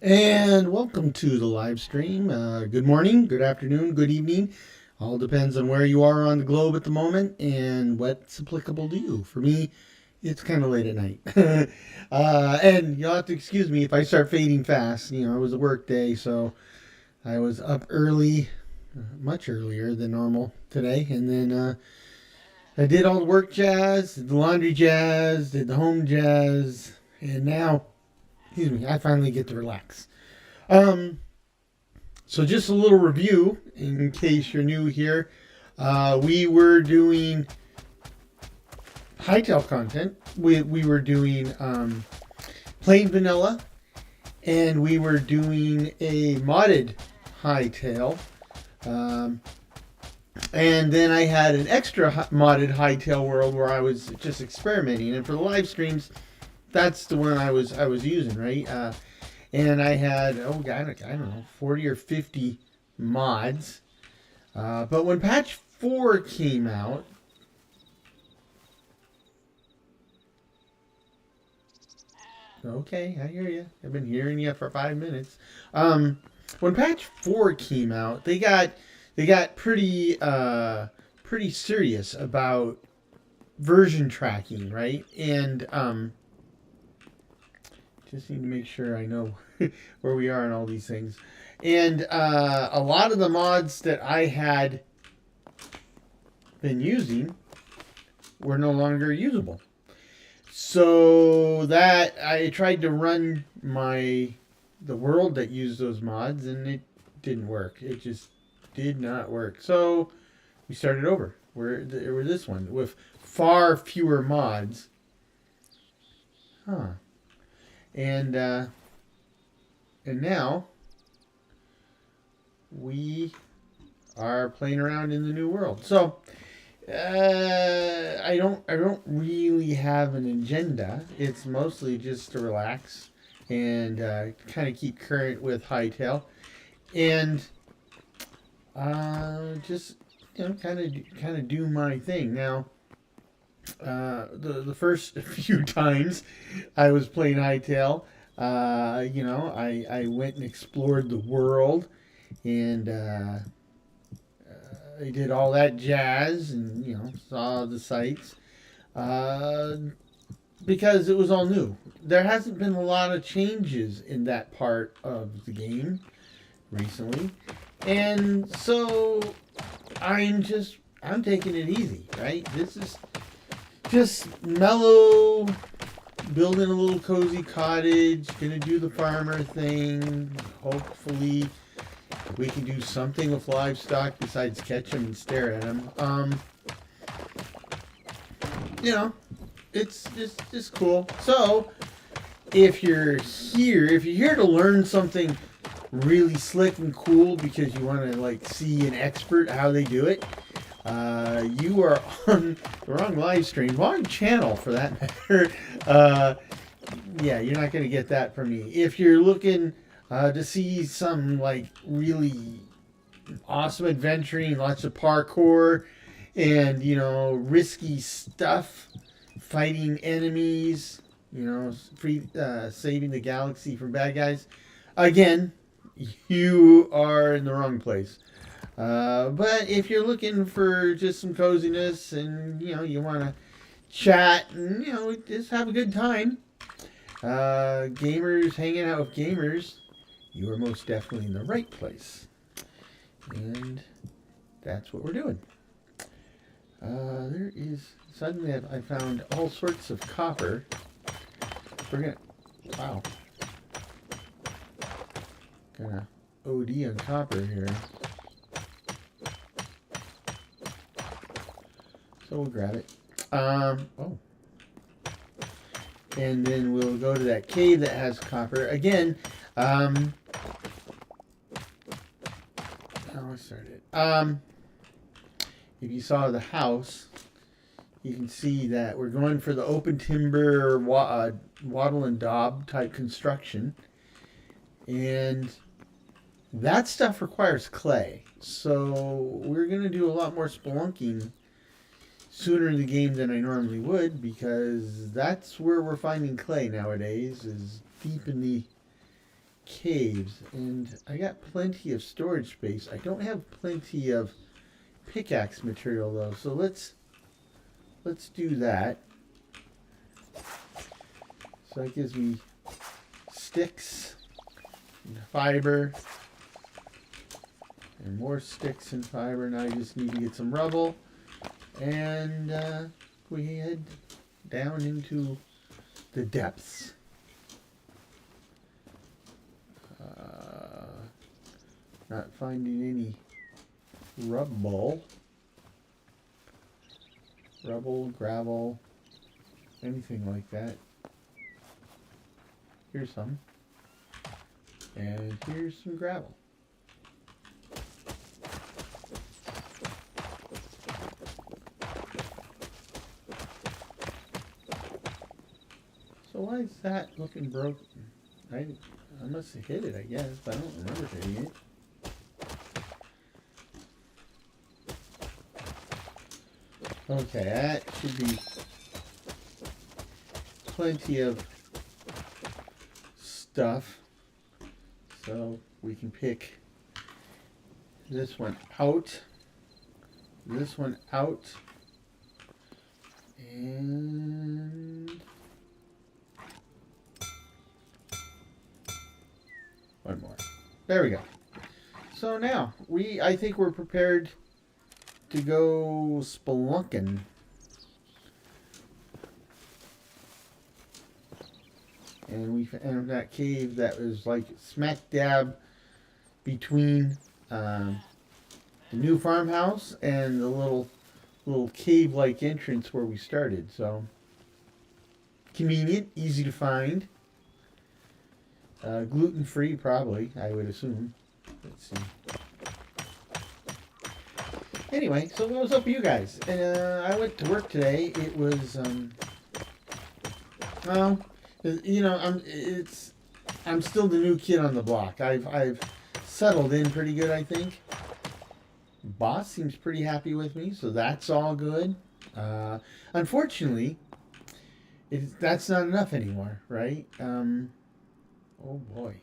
And welcome to the live stream. Good morning, good afternoon, good evening. All depends on where you are on the globe at the moment and what's applicable to you. For me, it's kind of late at night. And you'll have to excuse me if I start fading fast. You know, it was a work day, so I was up early, much earlier than normal today. And then I did all the work jazz, did the laundry jazz, did the home jazz. And now, excuse me, I finally get to relax. Um, so just a little review in case you're new here. We were doing hightail content. We were doing plain vanilla, and we were doing a modded hightail. Um, and then I had an extra modded hightail world where I was just experimenting. And for the live streams, that's the one I was using, right? And I had, oh god, I don't know, 40 or 50 mods. But when patch 4 came out, okay, I hear you. I've been hearing you for 5 minutes. When patch 4 came out, they got pretty serious about version tracking, right? And just need to make sure I know where we are in all these things. And a lot of the mods that I had been using were no longer usable. So that I tried to run the world that used those mods, and it didn't work. It just did not work. So we started over. We're this one with far fewer mods. Huh. And now we are playing around in the new world. So I don't really have an agenda. It's mostly just to relax and kind of keep current with Hightail and just kind of do my thing now. The first few times I was playing Hightail, I went and explored the world, and I did all that jazz, and saw the sights, uh, because it was all new. There hasn't been a lot of changes in that part of the game recently, and so I'm taking it easy, right? This is just mellow, building a little cozy cottage, gonna do the farmer thing. Hopefully, we can do something with livestock besides catch them and stare at them. It's just cool. So, if you're here to learn something really slick and cool because you want to see an expert how they do it, you are on the wrong live stream, wrong channel for that matter. Yeah, you're not going to get that from me. If you're looking to see some really awesome adventuring, lots of parkour, and risky stuff, fighting enemies, saving the galaxy from bad guys, again, you are in the wrong place. But if you're looking for just some coziness and you want to chat and just have a good time, gamers hanging out with gamers, you are most definitely in the right place. And that's what we're doing. There is suddenly I found all sorts of copper. Wow, gonna OD on copper here. So we'll grab it. Oh. And then we'll go to that cave that has copper. Again, how I started. If you saw the house, you can see that we're going for the open timber, wattle and daub type construction. And that stuff requires clay. So we're going to do a lot more spelunking sooner in the game than I normally would, because that's where we're finding clay nowadays, is deep in caves, and I got plenty of storage space. I don't have plenty of pickaxe material though, so let's do that. So that gives me sticks and fiber and more sticks and fiber. Now I just need to get some rubble, and we head down into the depths. Not finding any rubble, gravel, anything like that. Here's some. And here's some gravel. So why is that looking broken? I must have hit it, I guess. I don't remember hitting it. Okay, that should be plenty of stuff. So we can pick this one out, and one more. There we go. So now I think we're prepared to go spelunking. And we found that cave that was like smack dab between the new farmhouse and the little cave-like entrance where we started. So convenient, easy to find, gluten-free probably, I would assume. Let's see. Anyway, so what was up with you guys? I went to work today. It was well, you know, I'm still the new kid on the block. I've settled in pretty good, I think. Boss seems pretty happy with me, so that's all good. Unfortunately, that's not enough anymore, right? Oh boy.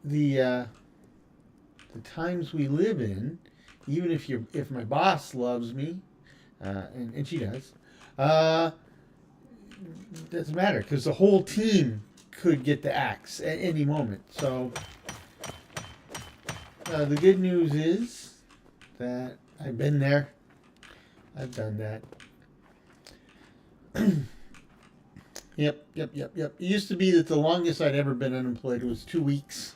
The times we live in, even if my boss loves me, and she does, doesn't matter because the whole team could get the axe at any moment. So the good news is that I've been there. I've done that. Yep. It used to be that the longest I'd ever been unemployed was 2 weeks,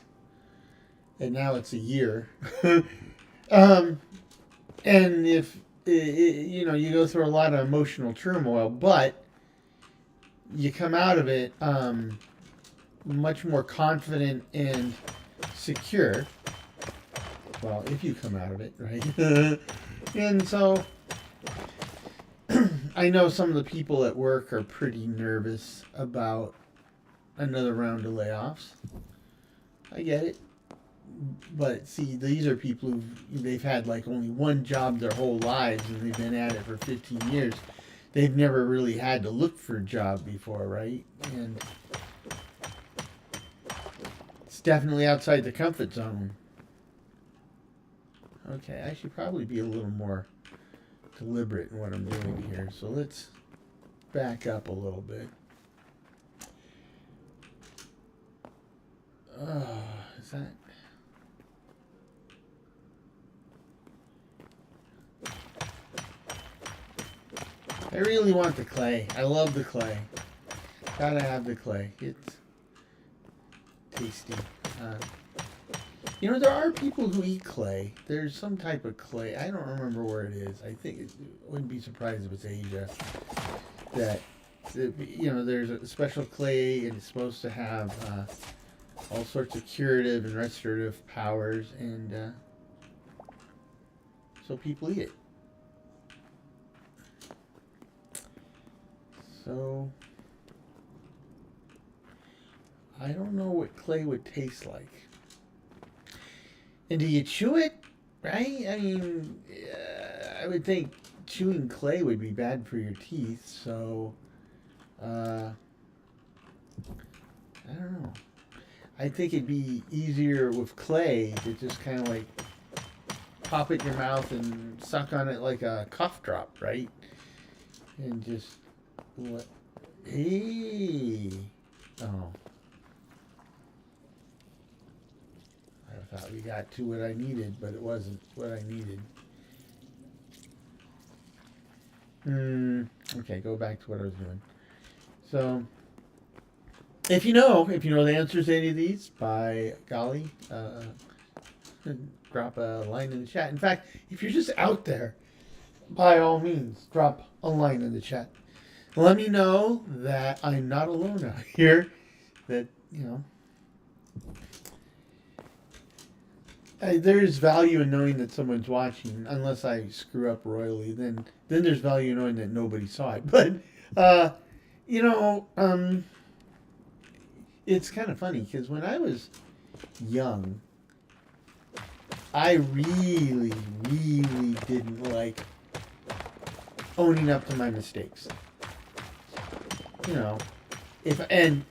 and now it's a year. And if you know, you go through a lot of emotional turmoil, but you come out of it much more confident and secure. Well, if you come out of it, right? And so I know some of the people at work are pretty nervous about another round of layoffs. I get it. But see, these are people they've had like only one job their whole lives and they've been at it for 15 years. They've never really had to look for a job before, right? And it's definitely outside the comfort zone. Okay, I should probably be a little more deliberate in what I'm doing here. So let's back up a little bit. Is that... I really want the clay. I love the clay. Gotta have the clay. It's tasty. You know, there are people who eat clay. There's some type of clay. I don't remember where it is. I think it wouldn't be surprised if it's Asia. That, you know, there's a special clay and it's supposed to have all sorts of curative and restorative powers, and so people eat it. So I don't know what clay would taste like. And do you chew it? Right? I mean, I would think chewing clay would be bad for your teeth. So I don't know. I think it'd be easier with clay to just kind of like pop it in your mouth and suck on it like a cough drop, right? And just what? Hey, oh, I thought we got to what I needed, but it wasn't what I needed. Okay, go back to what I was doing. So, if you know the answers to any of these, by golly, drop a line in the chat. In fact, if you're just out there, by all means, drop a line in the chat. Let me know that I'm not alone out here. That, there's value in knowing that someone's watching. Unless I screw up royally, then there's value in knowing that nobody saw it. But, you know, it's kind of funny because when I was young, I really, really didn't like owning up to my mistakes. You know, if I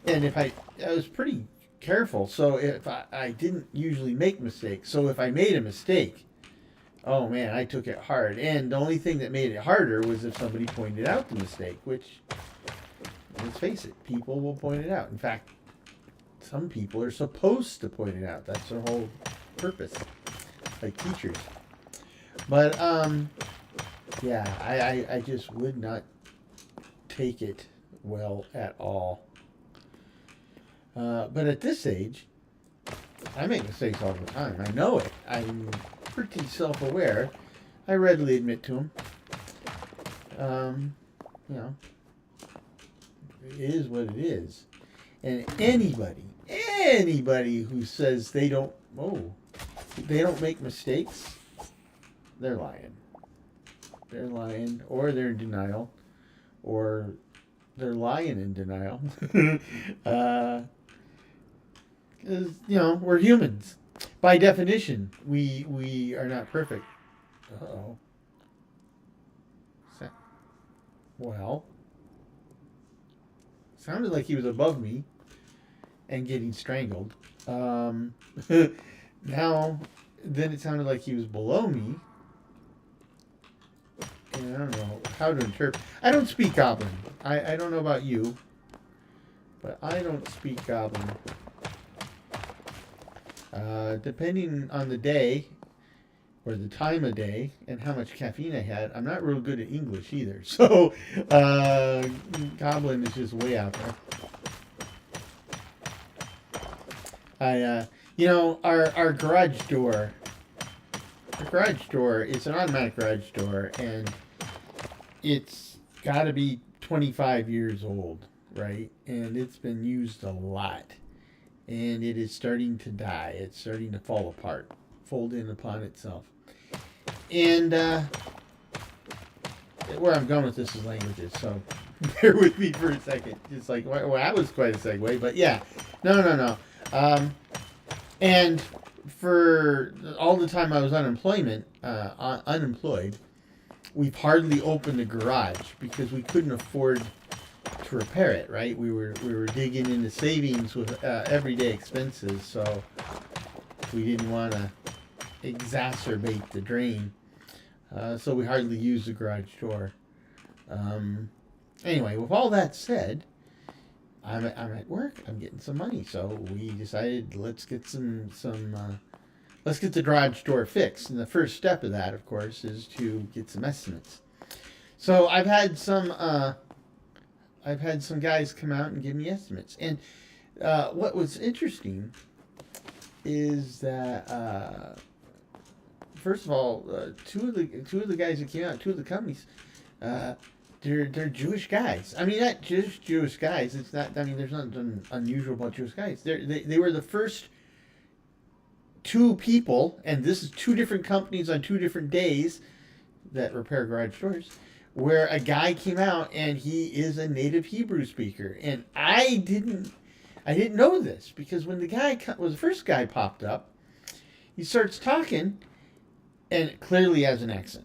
was pretty careful. So if I didn't usually make mistakes. So if I made a mistake, oh man, I took it hard. And the only thing that made it harder was if somebody pointed out the mistake, which, let's face it, people will point it out. In fact, some people are supposed to point it out. That's their whole purpose, like teachers. But yeah, I just would not take it well at all. But at this age, I make mistakes all the time. I know it. I'm pretty self-aware. I readily admit to them. You know, it is what it is. And anybody who says they don't make mistakes, they're lying. They're lying, or they're in denial, or they're lying in denial. Because, we're humans. By definition, we are not perfect. Uh-oh. Well, sounded like he was above me and getting strangled. Now, then it sounded like he was below me. And I don't know how to interpret. I don't speak Goblin. I don't know about you, but I don't speak Goblin. Depending on the day or the time of day and how much caffeine I had, I'm not real good at English either. So, Goblin is just way out there. Our garage door. Our garage door is an automatic garage door, and it's got to be 25 years old, right? And it's been used a lot. And it is starting to die. It's starting to fall apart, fold in upon itself. And where I'm going with this is languages, so bear with me for a second. Just like, well, that was quite a segue, but yeah. No. And for all the time I was unemployed, we've hardly opened the garage because we couldn't afford to repair it, right? We were digging into savings with everyday expenses, so we didn't want to exacerbate the drain. So we hardly used the garage door. Anyway, with all that said, I'm at work. I'm getting some money, so we decided let's get let's get the garage door fixed. And the first step of that, of course, is to get some estimates. So I've had some guys come out and give me estimates. And what was interesting is that first of all, two of the guys that came out, two of the companies, they're Jewish guys. I mean, not just Jewish guys. It's not. I mean, there's nothing unusual about Jewish guys. They were the first two people, and this is two different companies on two different days that repair garage doors, where a guy came out and he is a native Hebrew speaker, and I didn't know this because when the first guy popped up, he starts talking, and clearly has an accent.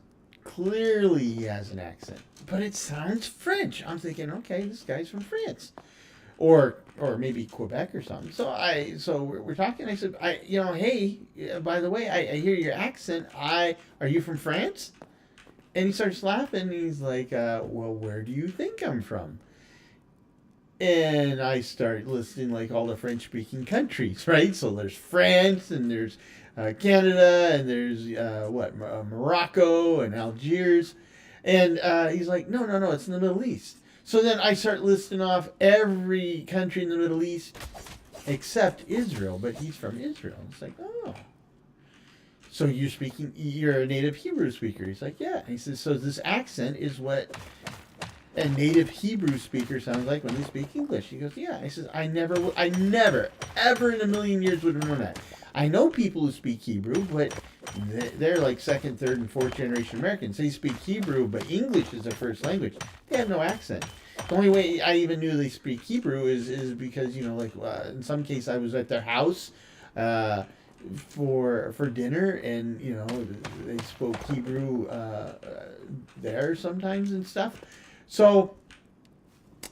But it sounds French. I'm thinking, okay, this guy's from France. or maybe Quebec or something. So we're talking. I said, hey, by the way, I hear your accent. Are you from France? And he starts laughing. And he's like, well, where do you think I'm from? And I start listing like all the French-speaking countries, right? So there's France, and there's Canada, and there's Morocco and Algiers. And he's like, no, it's in the Middle East. So then I start listing off every country in the Middle East except Israel, but he's from Israel. It's like, oh. So you're a native Hebrew speaker. He's like, yeah. And he says, so this accent is what a native Hebrew speaker sounds like when they speak English. He goes, yeah. I says, I never, ever in a million years would have known that. I know people who speak Hebrew, but they're like second, third, and fourth generation Americans. They speak Hebrew, but English is their first language. They have no accent. The only way I even knew they speak Hebrew is because, in some case I was at their house for dinner, and, they spoke Hebrew there sometimes and stuff. So,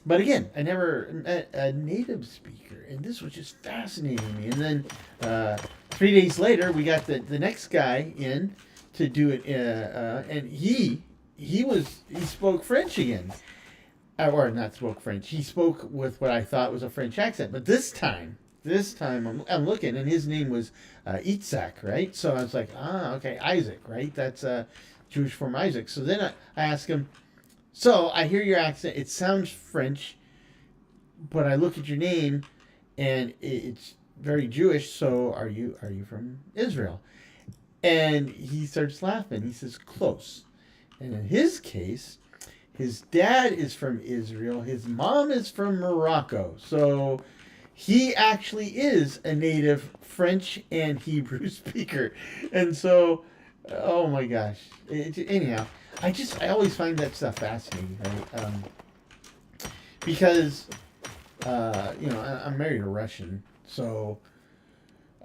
but again, I never met a native speaker, and this was just fascinating me. And then 3 days later, we got the next guy in to do it, and he spoke French again, or not spoke French. He spoke with what I thought was a French accent, but this time I'm looking, and his name was Itzhak, right? So I was like, okay, Isaac, right? That's Jewish form Isaac. So then I asked him, so I hear your accent. It sounds French, but I look at your name, and it's very Jewish. So are you from Israel? And he starts laughing. He says, close. And in his case, his dad is from Israel. His mom is from Morocco. So he actually is a native French and Hebrew speaker. And so, oh my gosh. Anyhow, I always find that stuff fascinating, right? Because, I'm married a Russian, so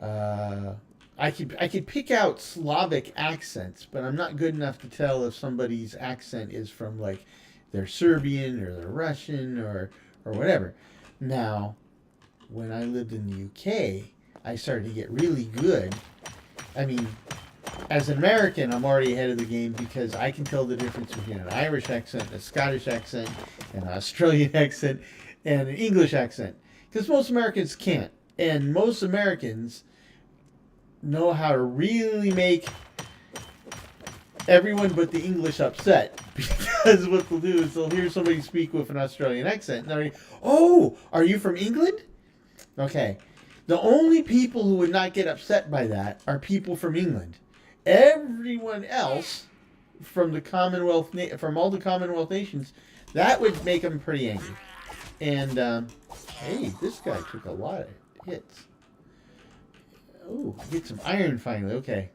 I could pick out Slavic accents, but I'm not good enough to tell if somebody's accent is from like they're Serbian or they're Russian or whatever. Now, when I lived in the UK, I started to get really good. I mean, as an American, I'm already ahead of the game because I can tell the difference between an Irish accent, a Scottish accent, an Australian accent, and an English accent. Because most Americans can't. And most Americans know how to really make everyone but the English upset. Because what they'll do is they'll hear somebody speak with an Australian accent, and they're like, oh, are you from England? Okay. The only people who would not get upset by that are people from England. Everyone else from the Commonwealth, from all the Commonwealth nations, that would make them pretty angry. And hey, this guy took a lot of hits. Oh, get some iron finally. Okay.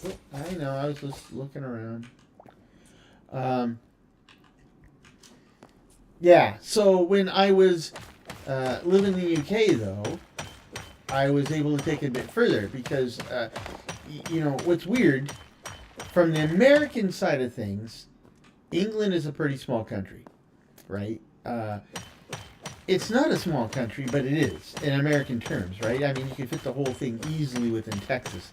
Oh, I know. I was just looking around. Yeah. So when I was living in the UK, though, I was able to take it a bit further because, what's weird, from the American side of things, England is a pretty small country, right? It's not a small country, but it is in American terms, right? I mean, you can fit the whole thing easily within Texas.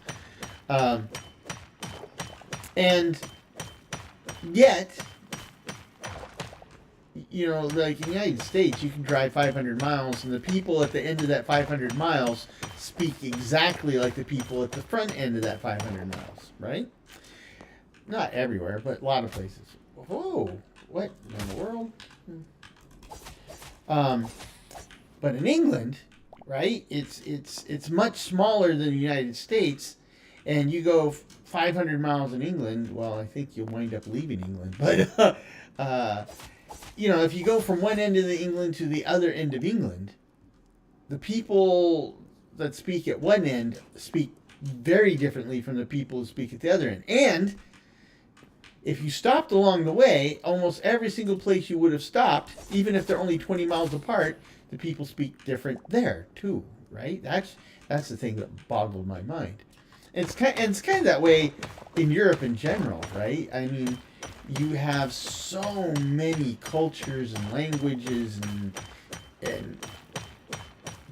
And yet, like in the United States, you can drive 500 miles, and the people at the end of that 500 miles speak exactly like the people at the front end of that 500 miles, right? Not everywhere, but a lot of places. Whoa, what in the world? But in England, right, it's much smaller than the United States, and you go 500 miles in England, well, I think you'll wind up leaving England, but if you go from one end of the England to the other end of England, the people that speak at one end speak very differently from the people who speak at the other end. And if you stopped along the way, almost every single place you would have stopped, even if they're only 20 miles apart, the people speak different there too, right? That's the thing that boggled my mind. And it's kind of that way in Europe in general, right? I mean, you have so many cultures and languages and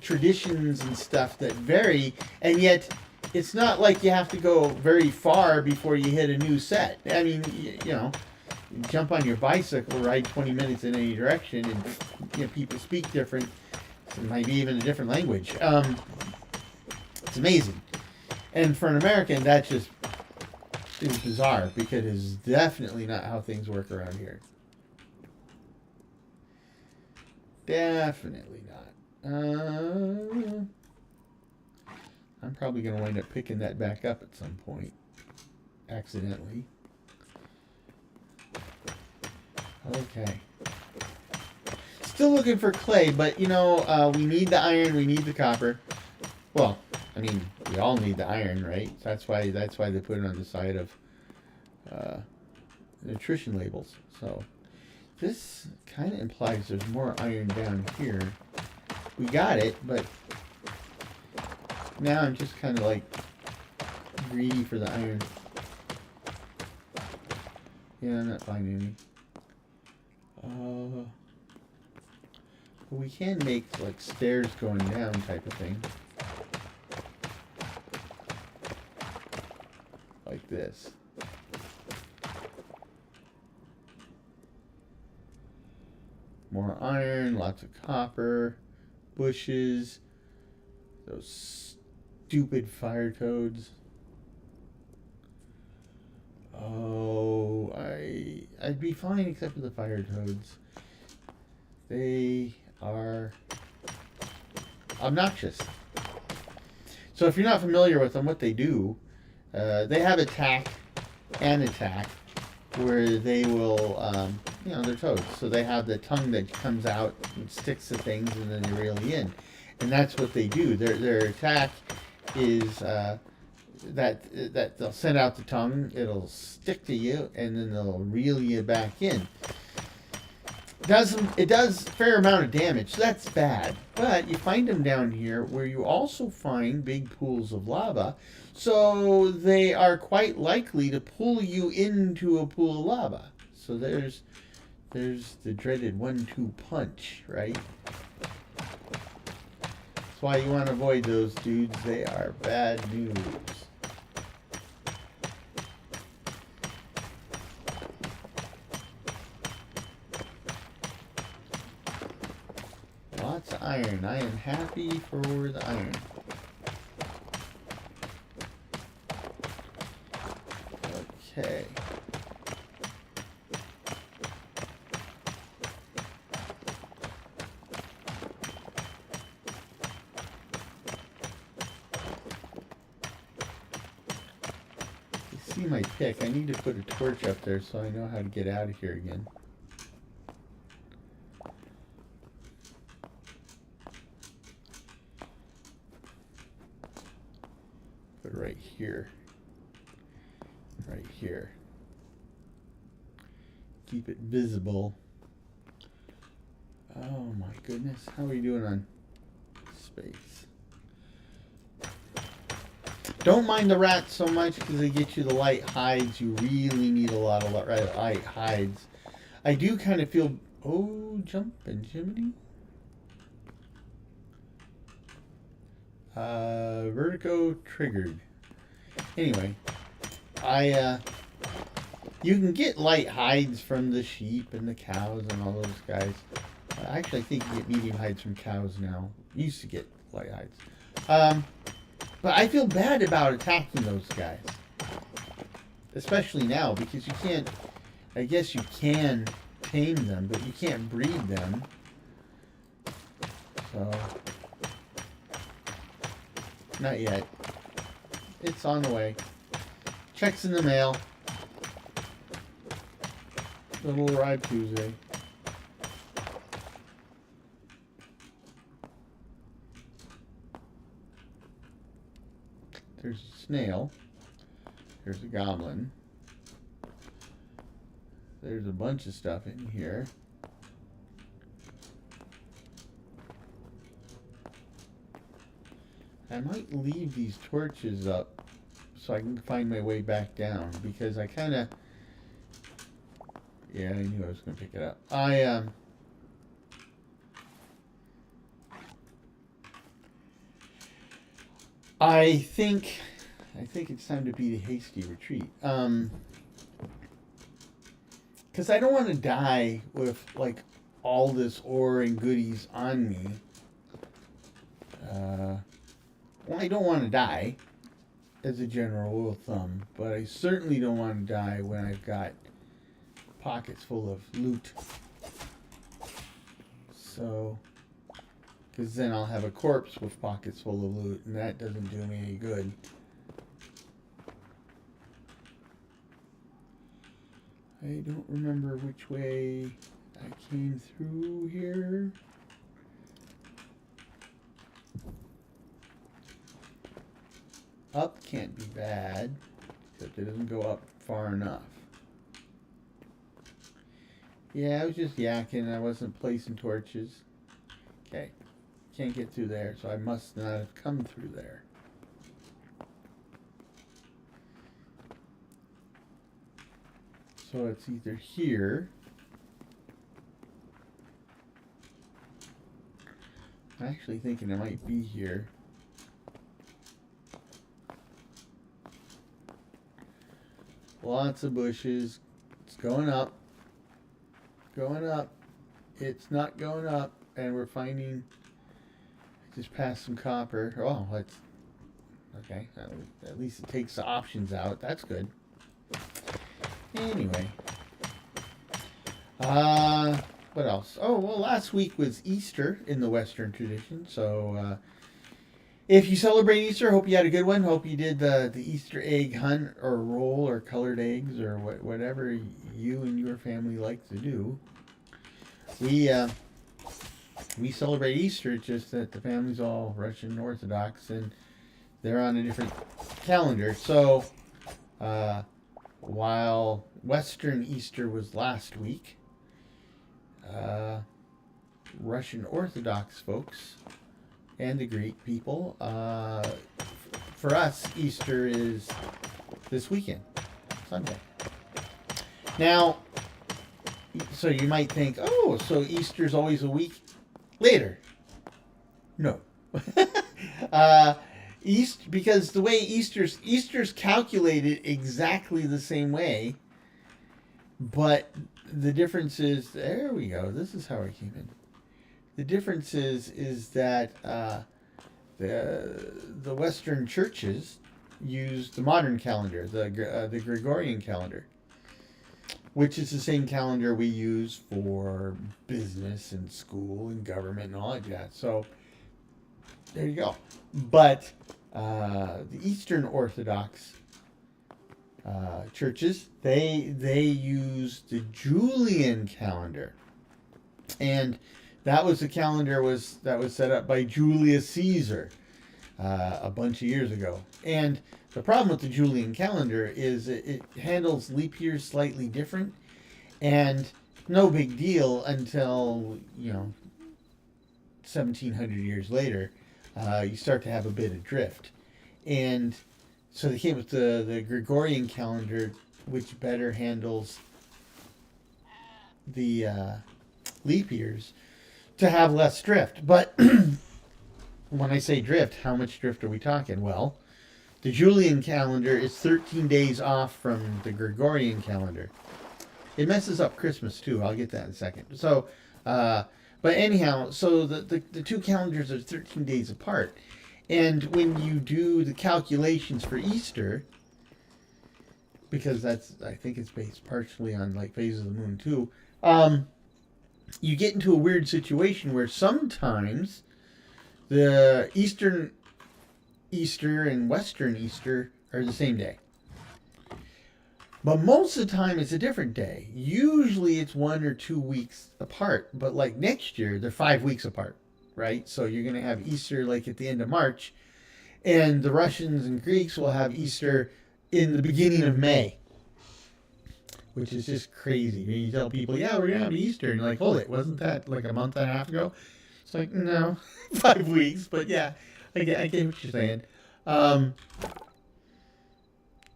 traditions and stuff that vary, and yet it's not like you have to go very far before you hit a new set. I mean, you know, jump on your bicycle, ride 20 minutes in any direction, and you know, people speak different, maybe even a different language. It's amazing. And for an American, that just is bizarre because it's definitely not how things work around here. Definitely not. I'm probably going to wind up picking that back up at some point. Accidentally. Okay. Still looking for clay, but you know, we need the iron, we need the copper. Well, I mean, we all need the iron, right? That's why they put it on the side of nutrition labels. So this kind of implies there's more iron down here. We got it, but now I'm just kind of like greedy for the iron. Yeah, I'm not finding any. But we can make like stairs going down type of thing. Like this. More iron, lots of copper, bushes, those stupid fire toads. Oh, I'd be fine except for the fire toads. They are obnoxious. So if you're not familiar with them, what they do, they have attack and attack, where they will, you know, they're toads. So they have the tongue that comes out and sticks to things, and then they reel you in. And that's what they do. Their attack is that they'll send out the tongue, it'll stick to you, and then they'll reel you back in. It does a fair amount of damage, so that's bad. But you find them down here where you also find big pools of lava, so they are quite likely to pull you into a pool of lava. So there's the dreaded 1-2 punch, right? That's why you want to avoid those dudes. They are bad news. Lots of iron. I am happy for the iron. Okay. You see my pick. I need to put a torch up there so I know how to get out of here again. Right here. Right here. Keep it visible. Oh my goodness. How are we doing on space? Don't mind the rats so much because they get you the light hides. You really need a lot of light hides. I do kind of feel... Oh, jump and Jiminy. Vertigo triggered. Anyway, you can get light hides from the sheep and the cows and all those guys. Actually, I think you get medium hides from cows now. Used to get light hides. But I feel bad about attacking those guys. Especially now, because you can't... I guess you can tame them, but you can't breed them. So... Not yet. It's on the way. Checks in the mail. It'll arrive Tuesday. There's a snail. There's a goblin. There's a bunch of stuff in here. I might leave these torches up so I can find my way back down, because I kind of Yeah, I knew I was going to pick it up. I think it's time to beat a hasty retreat. Because I don't want to die with like all this ore and goodies on me. Well, I don't want to die, as a general rule of thumb, but I certainly don't want to die when I've got pockets full of loot. So, because then I'll have a corpse with pockets full of loot, and that doesn't do me any good. I don't remember which way I came through here. Up can't be bad, except it doesn't go up far enough. Yeah, I was just yakking. I wasn't placing torches. Okay, can't get through there, so I must not have come through there. So it's either here. I'm actually thinking it might be here. Lots of bushes. It's going up. Going up. It's not going up. And we're finding... I just passed some copper. Oh, that's... Okay. At least it takes the options out. That's good. Anyway. What else? Oh, well, last week was Easter in the Western tradition. So, if you celebrate Easter, hope you had a good one. Hope you did the Easter egg hunt or roll or colored eggs or whatever you and your family like to do. We celebrate Easter. It's just that the family's all Russian Orthodox and they're on a different calendar. So, while Western Easter was last week, Russian Orthodox folks and the Greek people, for us, Easter is this weekend, Sunday. Now, so you might think, oh, so Easter's always a week later. No. Because the way Easter's calculated exactly the same way, but the difference is, there we go, this is how I came in. The difference is that the Western churches use the modern calendar, the Gregorian calendar, which is the same calendar we use for business and school and government and all of that. So there you go. But the Eastern Orthodox churches, they use the Julian calendar, and that was the calendar that was set up by Julius Caesar a bunch of years ago. And the problem with the Julian calendar is it handles leap years slightly different, and no big deal until 1,700 years later, you start to have a bit of drift. And so they came with the Gregorian calendar, which better handles the leap years, to have less drift. But when I say drift, how much drift are we talking? Well, the Julian calendar is 13 days off from the Gregorian calendar. It messes up Christmas too. I'll get that in a second. So, but anyhow, so the two calendars are 13 days apart. And when you do the calculations for Easter, because I think it's based partially on like phases of the moon too, you get into a weird situation where sometimes the Eastern Easter and Western Easter are the same day. But most of the time it's a different day. Usually it's 1 or 2 weeks apart. But like next year, they're 5 weeks apart, right? So you're going to have Easter like at the end of March. And the Russians and Greeks will have Easter in the beginning of May. Which is just crazy. I mean, you tell people, yeah, we're going to have Easter. And you're like, hold it, wasn't that like a month and a half ago? It's like, no, 5 weeks. But yeah, I get what you're saying.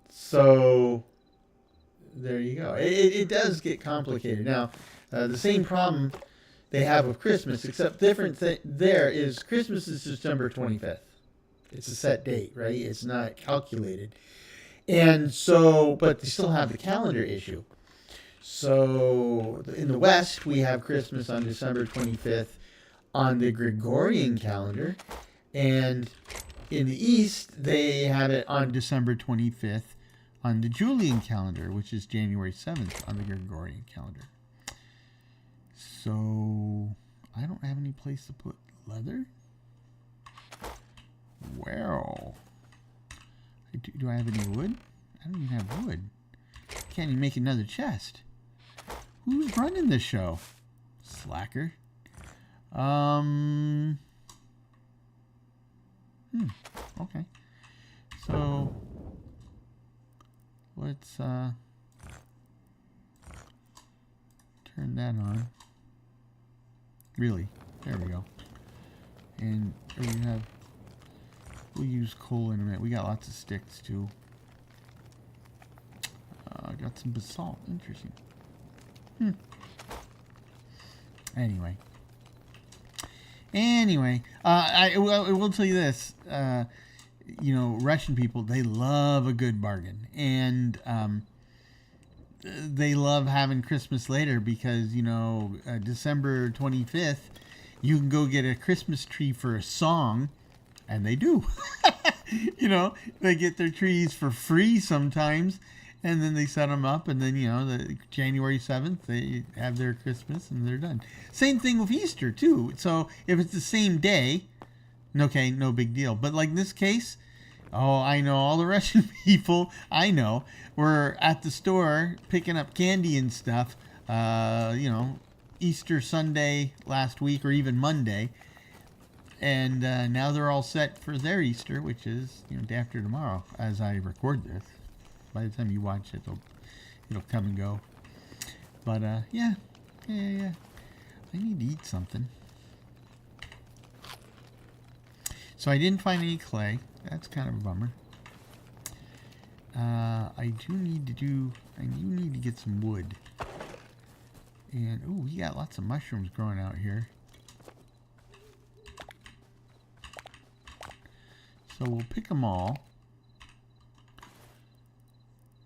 So there you go. It does get complicated. Now, the same problem they have with Christmas, except different there is Christmas is December 25th. It's a set date, right? It's not calculated. And so, but they still have the calendar issue. So in the West, we have Christmas on December 25th on the Gregorian calendar. And in the East, they have it on December 25th on the Julian calendar, which is January 7th on the Gregorian calendar. So I don't have any place to put leather. Well, do I have any wood? I don't even have wood. Can't even make another chest. Who's running this show? Slacker. Okay. So let's turn that on. Really? There we go. And we have. We'll use coal in a minute. We got lots of sticks too. Got some basalt. Interesting. Anyway, I will tell you this. Russian people, they love a good bargain, and they love having Christmas later because December 25th, you can go get a Christmas tree for a song, and they do. They get their trees for free sometimes. And then they set them up, and then, the January 7th, they have their Christmas, and they're done. Same thing with Easter, too. So if it's the same day, okay, no big deal. But like in this case, I know all the Russian people I know were at the store picking up candy and stuff, Easter Sunday last week or even Monday. And now they're all set for their Easter, which is, day after tomorrow, as I record this. By the time you watch it, it'll come and go. But yeah. I need to eat something. So I didn't find any clay. That's kind of a bummer. I do need to get some wood. And we got lots of mushrooms growing out here. So we'll pick them all.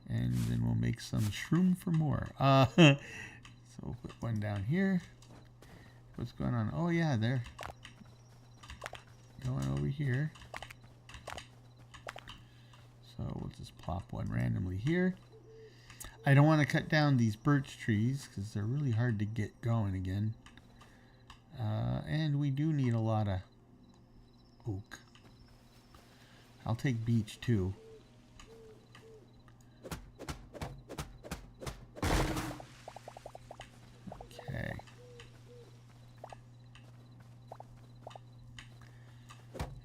And then we'll make some shroom for more. So we'll put one down here. What's going on? Oh yeah, they're going over here. So we'll just plop one randomly here. I don't want to cut down these birch trees because they're really hard to get going again. And we do need a lot of oak. I'll take beech too.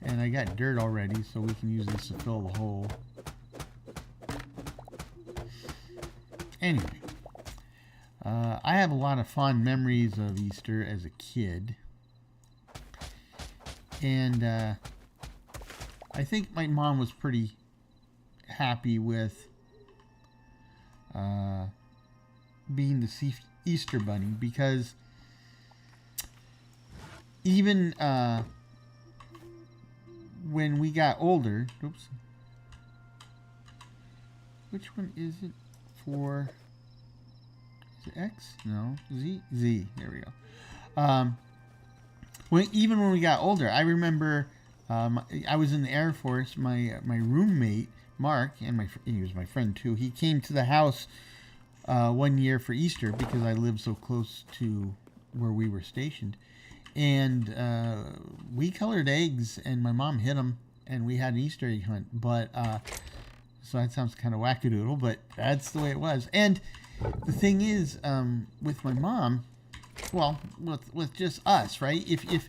And I got dirt already, so we can use this to fill the hole. Anyway, I have a lot of fond memories of Easter as a kid. And I think my mom was pretty happy with being the Easter bunny because even when we got older, which one is it for? Is it X? No, Z. There we go. Even when we got older, I remember I was in the Air Force. My roommate Mark, and he was my friend too. He came to the house one year for Easter because I lived so close to where we were stationed. And we colored eggs, and my mom hid them, and we had an Easter egg hunt. But so that sounds kind of wackadoodle, but that's the way it was. And the thing is, with my mom, well, with just us, right? If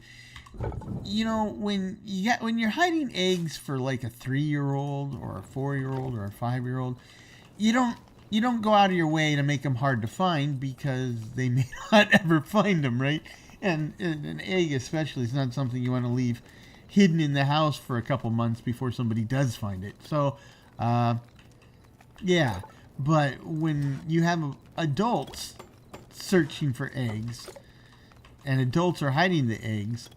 when you're hiding eggs for like a 3-year-old or a 4-year-old or a 5-year-old, you don't go out of your way to make them hard to find because they may not ever find them, right? And an egg especially is not something you want to leave hidden in the house for a couple months before somebody does find it. So, yeah. But when you have adults searching for eggs, and adults are hiding the eggs,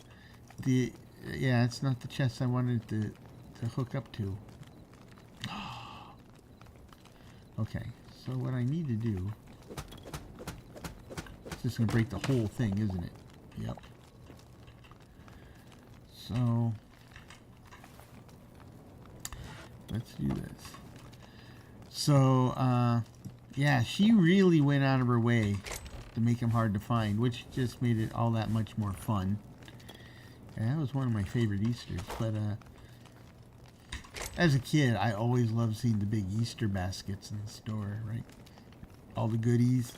yeah, it's not the chest I wanted to hook up to. Okay, so what I need to do, it's just going to break the whole thing, isn't it? Yep. So, let's do this. So, yeah, she really went out of her way to make them hard to find, which just made it all that much more fun. And that was one of my favorite Easters. But as a kid, I always loved seeing the big Easter baskets in the store, right? All the goodies.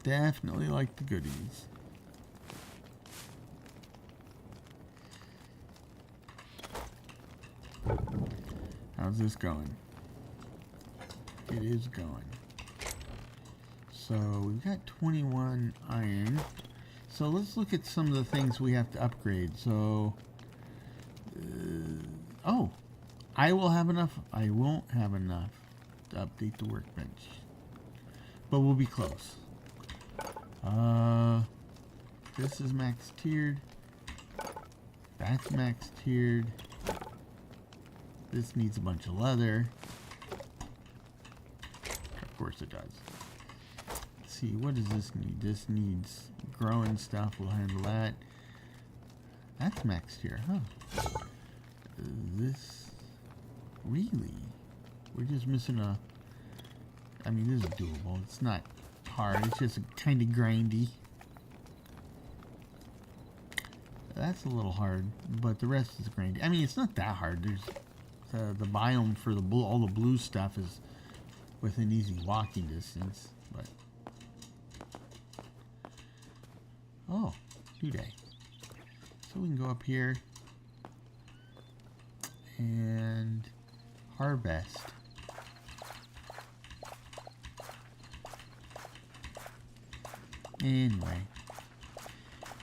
Definitely like the goodies. How's this going? It is going. So we've got 21 iron. So let's look at some of the things we have to upgrade. So, oh, I will have enough. I won't have enough to update the workbench, but we'll be close. This is max tiered. That's max tiered. This needs a bunch of leather. Of course it does. Let's see, what does this need? This needs growing stuff. We'll handle that. That's max tier, huh? This, really? We're just missing a, I mean, this is doable. It's not hard. It's just kind of grindy. That's a little hard, but the rest is grindy. I mean, it's not that hard. There's the biome for the blue, all the blue stuff is within easy walking distance, but oh, new day. So we can go up here and harvest. Anyway,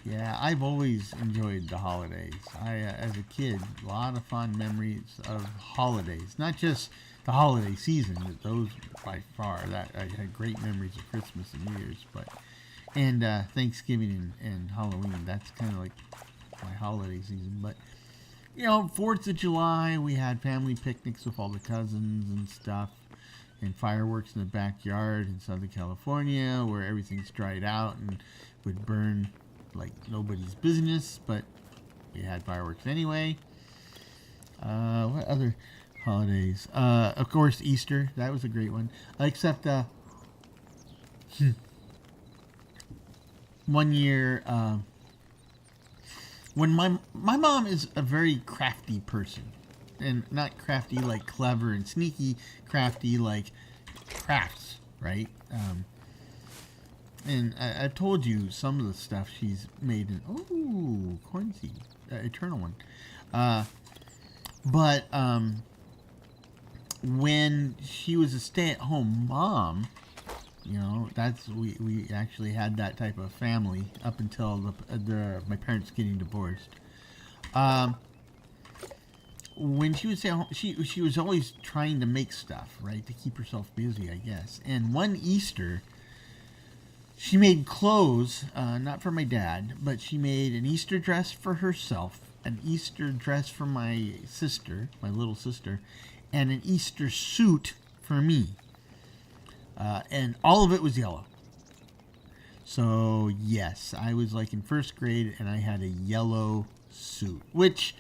yeah, I've always enjoyed the holidays. As a kid, a lot of fond memories of holidays. Not just the holiday season, but those by far. That I had great memories of Christmas and New Year's, and Thanksgiving and Halloween. That's kind of like my holiday season. But you know, 4th of July, we had family picnics with all the cousins and stuff, and fireworks in the backyard in Southern California, where everything's dried out and would burn like nobody's business, but we had fireworks anyway. What other holidays? Of course, Easter. That was a great one. Except one year, when my mom is a very crafty person, and not crafty like clever and sneaky, crafty like crafts, right? And I've told you some of the stuff she's made in, oh, corn seed, eternal one. But when she was a stay-at-home mom, you know, we actually had that type of family up until my parents getting divorced. When she would stay home, she was always trying to make stuff, right, to keep herself busy, I guess. And one Easter, she made clothes, not for my dad, but she made an Easter dress for herself, an Easter dress for my sister, my little sister, and an Easter suit for me. And all of it was yellow. So, yes, I was like in 1st grade, and I had a yellow suit, which,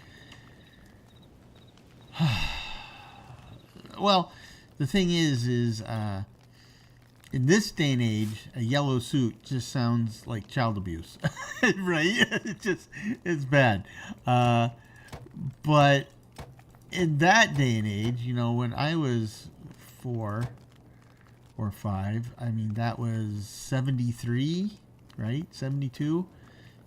well, the thing is in this day and age, a yellow suit just sounds like child abuse, right? It's bad. But in that day and age, you know, when I was 4 or 5, I mean, that was 73, right? 72.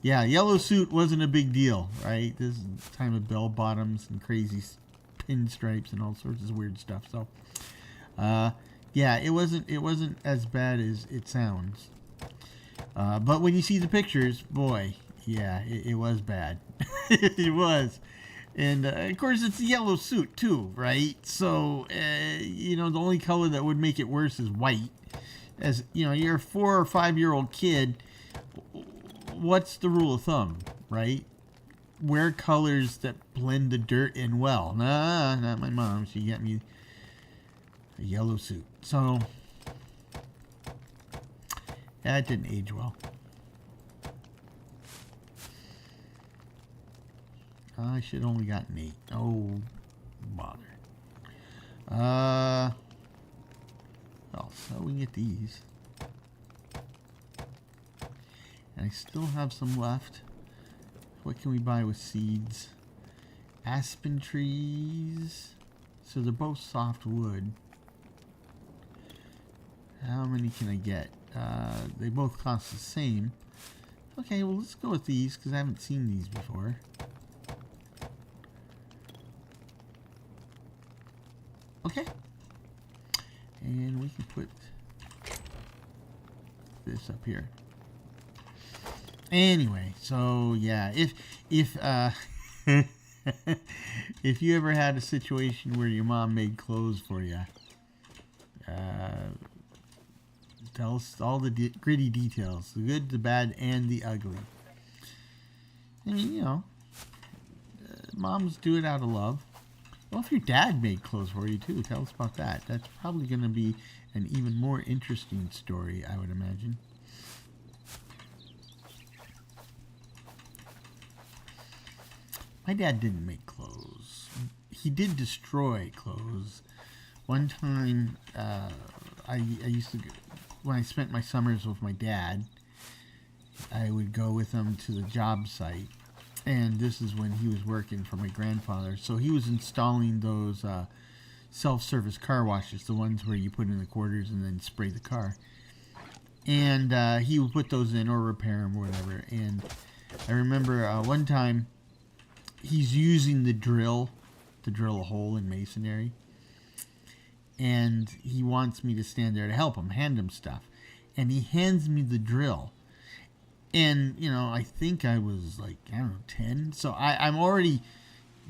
Yeah, yellow suit wasn't a big deal, right? This is the time of bell bottoms and crazy pinstripes and all sorts of weird stuff. So, yeah, it wasn't as bad as it sounds. But when you see the pictures, boy, yeah, it was bad. It was. And of course, it's a yellow suit too, right? So the only color that would make it worse is white. As you're a 4 or 5 year old kid. What's the rule of thumb, right? Wear colors that blend the dirt in well. Nah, not my mom. She got me a yellow suit. So that didn't age well. I should only gotten 8. Oh, bother. Well, so we can get these. And I still have some left. What can we buy with seeds? Aspen trees. So they're both soft wood. How many can I get? They both cost the same. Okay, well, let's go with these because I haven't seen these before. Okay. And we can put this up here. Anyway, so yeah, if if you ever had a situation where your mom made clothes for you, tell us all the gritty details, the good, the bad, and the ugly. I mean, moms do it out of love. Well, if your dad made clothes for you too, tell us about that. That's probably going to be an even more interesting story, I would imagine. My dad didn't make clothes. He did destroy clothes. One time, I used to, when I spent my summers with my dad, I would go with him to the job site. And this is when he was working for my grandfather. So he was installing those self-service car washes, the ones where you put in the quarters and then spray the car. And he would put those in or repair them or whatever. And I remember one time he's using the drill to drill a hole in masonry. And he wants me to stand there to help him, hand him stuff. And he hands me the drill. And, I think I was like, 10. So I'm already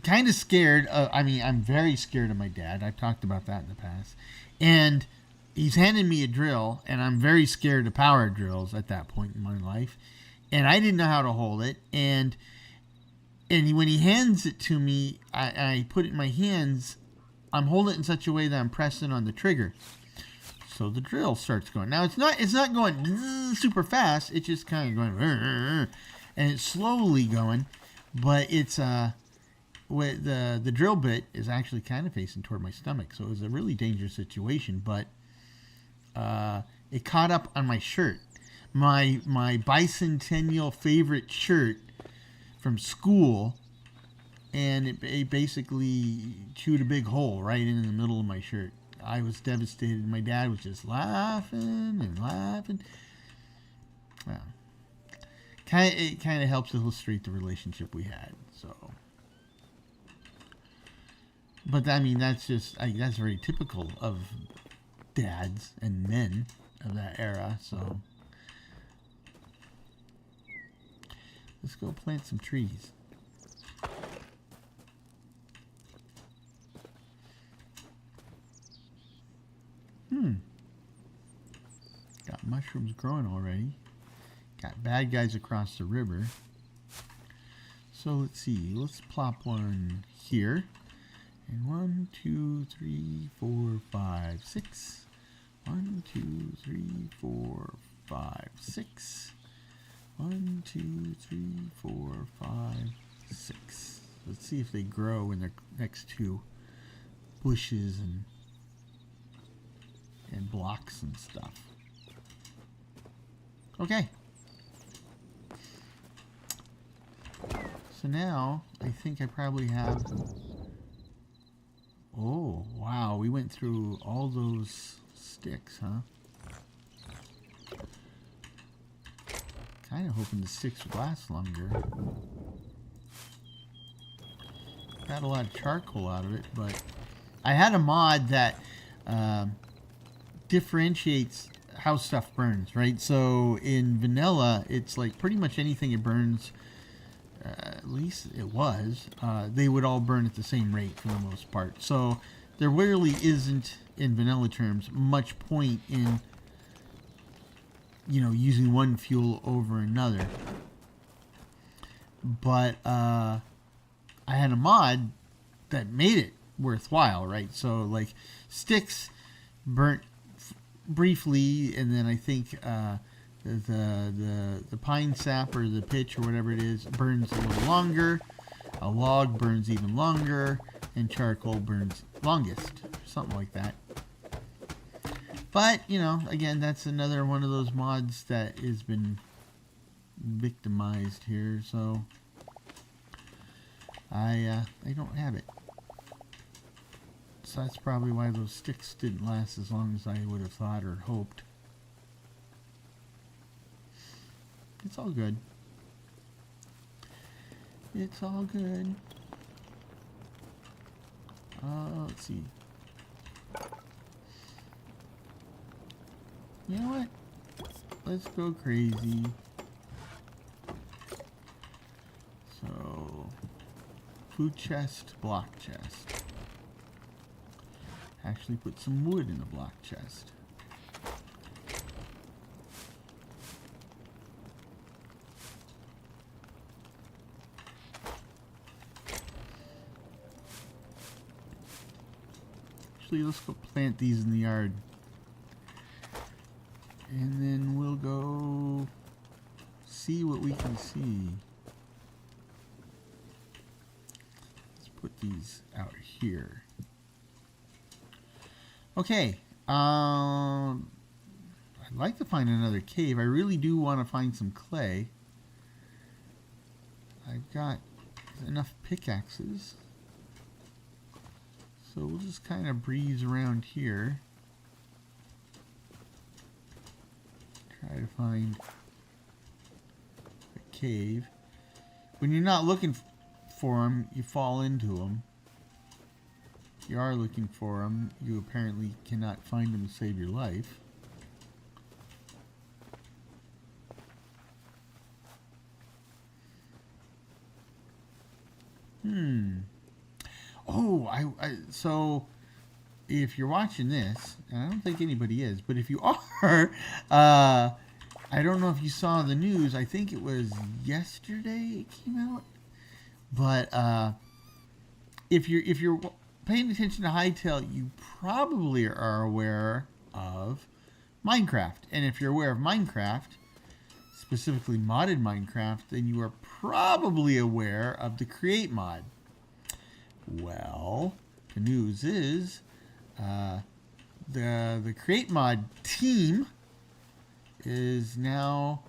kind of scared. I'm very scared of my dad. I've talked about that in the past. And he's handing me a drill, and I'm very scared of power drills at that point in my life. And I didn't know how to hold it. And when he hands it to me, I put it in my hands. I'm holding it in such a way that I'm pressing on the trigger. So the drill starts going. Now it's not going super fast. It's just kind of going, and it's slowly going, but it's with the drill bit is actually kind of facing toward my stomach. So it was a really dangerous situation. But it caught up on my shirt, my bicentennial favorite shirt from school, and it basically chewed a big hole right in the middle of my shirt. I was devastated. My dad was just laughing and laughing. Well, it kind of helps illustrate the relationship we had. So, but I mean, that's very typical of dads and men of that era. So, let's go plant some trees. Got mushrooms growing already. Got bad guys across the river. So let's see. Let's plop one here. And 1, 2, 3, 4, 5, 6. 1, 2, 3, 4, 5, 6. 1, 2, 3, 4, 5, 6. Let's see if they grow in the next two bushes and blocks and stuff. Okay. So now I think I probably have. Oh, wow. We went through all those sticks, huh? Kind of hoping the sticks would last longer. Got a lot of charcoal out of it, but I had a mod that differentiates how stuff burns, right? So in vanilla, it's like pretty much anything it burns at least it was, they would all burn at the same rate for the most part. So there really isn't, in vanilla terms, much point in, using one fuel over another. But I had a mod that made it worthwhile, right? So like sticks burnt briefly, and then I think the pine sap or the pitch or whatever it is burns a little longer. A log burns even longer, and charcoal burns longest, something like that. But again, that's another one of those mods that has been victimized here, so I don't have it. So that's probably why those sticks didn't last as long as I would have thought or hoped. It's all good. It's all good. Let's see. You know what? Let's go crazy. So, food chest, block chest. Actually put some wood in the block chest. Actually, let's go plant these in the yard. And then we'll go see what we can see. Let's put these out here. Okay. I'd like to find another cave. I really do want to find some clay. I've got enough pickaxes. So we'll just kind of breeze around here. Try to find a cave. When you're not looking for them, you fall into them. If you are looking for them, you apparently cannot find them to save your life. Oh, so if you're watching this, and I don't think anybody is, but if you are, I don't know if you saw the news. I think it was yesterday it came out. But if you're paying attention to Hightail, you probably are aware of Minecraft. And if you're aware of Minecraft, specifically modded Minecraft, then you are probably aware of the Create mod. Well, the news is the Create mod team is now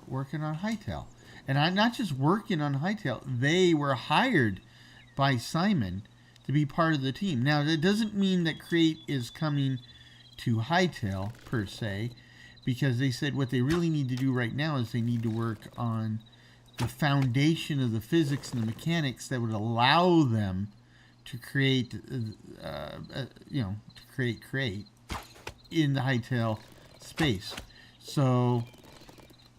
working on Hightail. And I'm not just working on Hightail, they were hired by Simon to be part of the team. Now, that doesn't mean that Create is coming to Hightail, per se, because they said what they really need to do right now is they need to work on the foundation of the physics and the mechanics that would allow them to create, to create in the Hightail space. So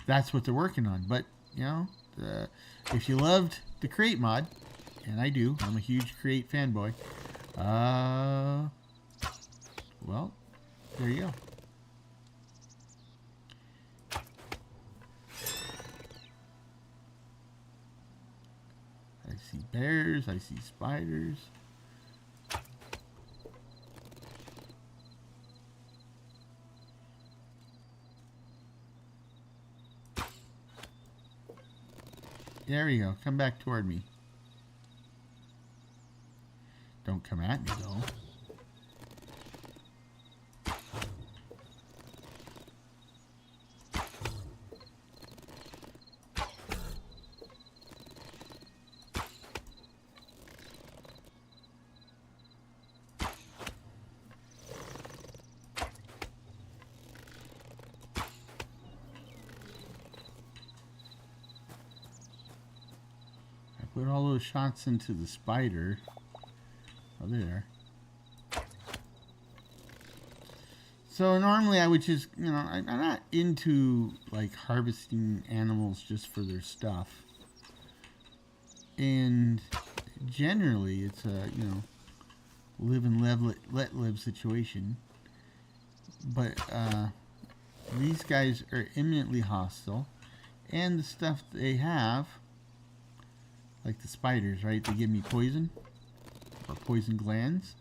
that's what they're working on. But if you loved the Create mod, and I do, I'm a huge Create fanboy. Well, there you go. I see bears, I see spiders. There you go. Come back toward me. Don't come at me, though. Put all those shots into the spider. Oh, there. So normally I would just, I'm not into like harvesting animals just for their stuff. And generally, it's a, you know, live and let live situation. But these guys are imminently hostile. And the stuff they have, like the spiders, right? They give me poison or poison glands.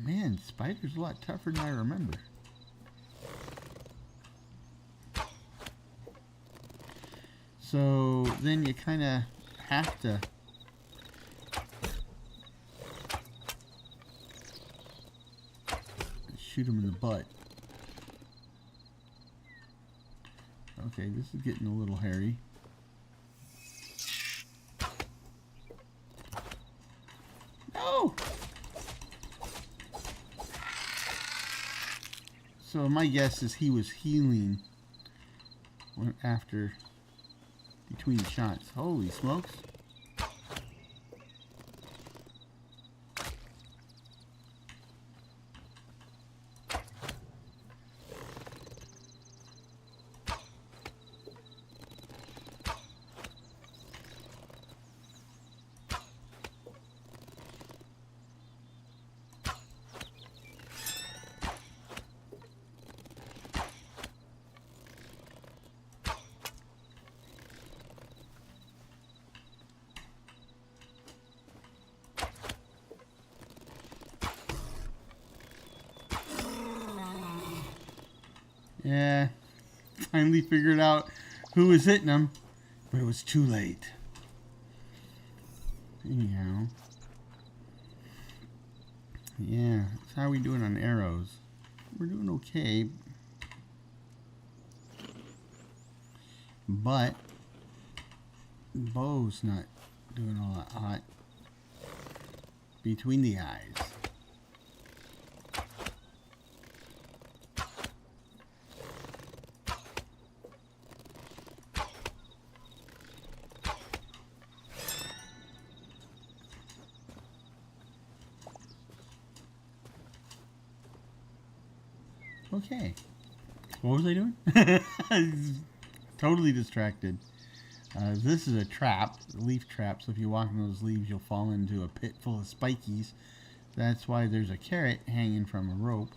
Man, spiders are a lot tougher than I remember. So then you kind of have to shoot them in the butt. Okay, this is getting a little hairy. No! So my guess is he was healing after between shots. Holy smokes. Yeah, finally figured out who was hitting them, but it was too late. Anyhow, yeah, that's how we doing on arrows. We're doing okay, but bow's not doing all that hot between the eyes. Okay. What was I doing? Totally distracted. This is a trap, a leaf trap, so if you walk in those leaves, you'll fall into a pit full of spikies. That's why there's a carrot hanging from a rope.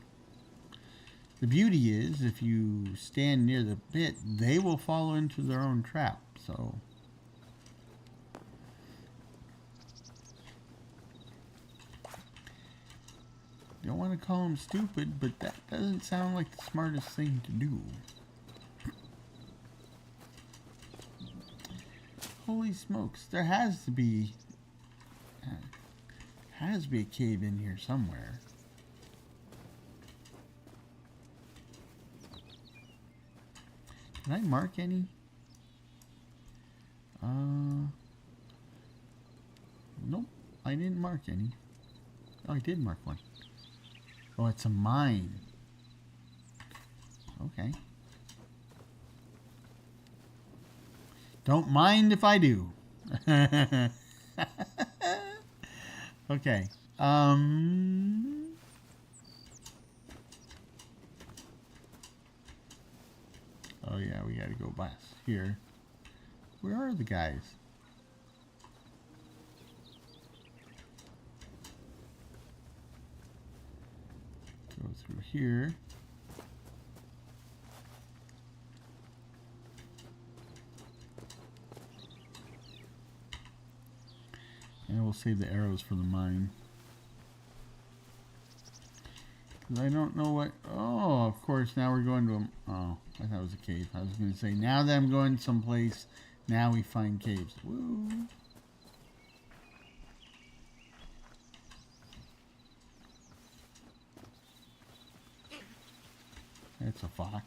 The beauty is, if you stand near the pit, they will fall into their own trap, so... Don't want to call them stupid, but that doesn't sound like the smartest thing to do. Holy smokes, there has to be a cave in here somewhere. Can I mark any? Nope, I didn't mark any. Oh, I did mark one. Oh, it's a mine. Okay. Don't mind if I do. Okay. Oh yeah, we gotta go past here. Where are the guys? Go through here. And we'll save the arrows for the mine. Because I don't know what... Oh, of course, now we're going to a... Oh, I thought it was a cave. I was going to say, now that I'm going someplace, now we find caves. Woo! That's a fox.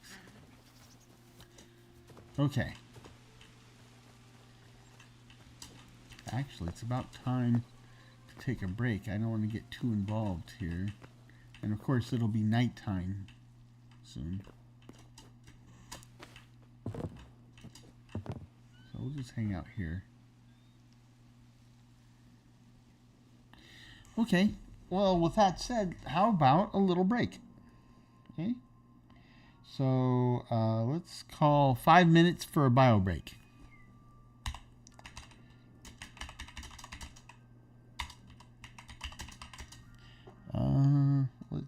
Okay. Actually, it's about time to take a break. I don't want to get too involved here. And of course, it'll be nighttime soon. So we'll just hang out here. Okay. Well, with that said, how about a little break? Okay. So let's call 5 minutes for a bio break.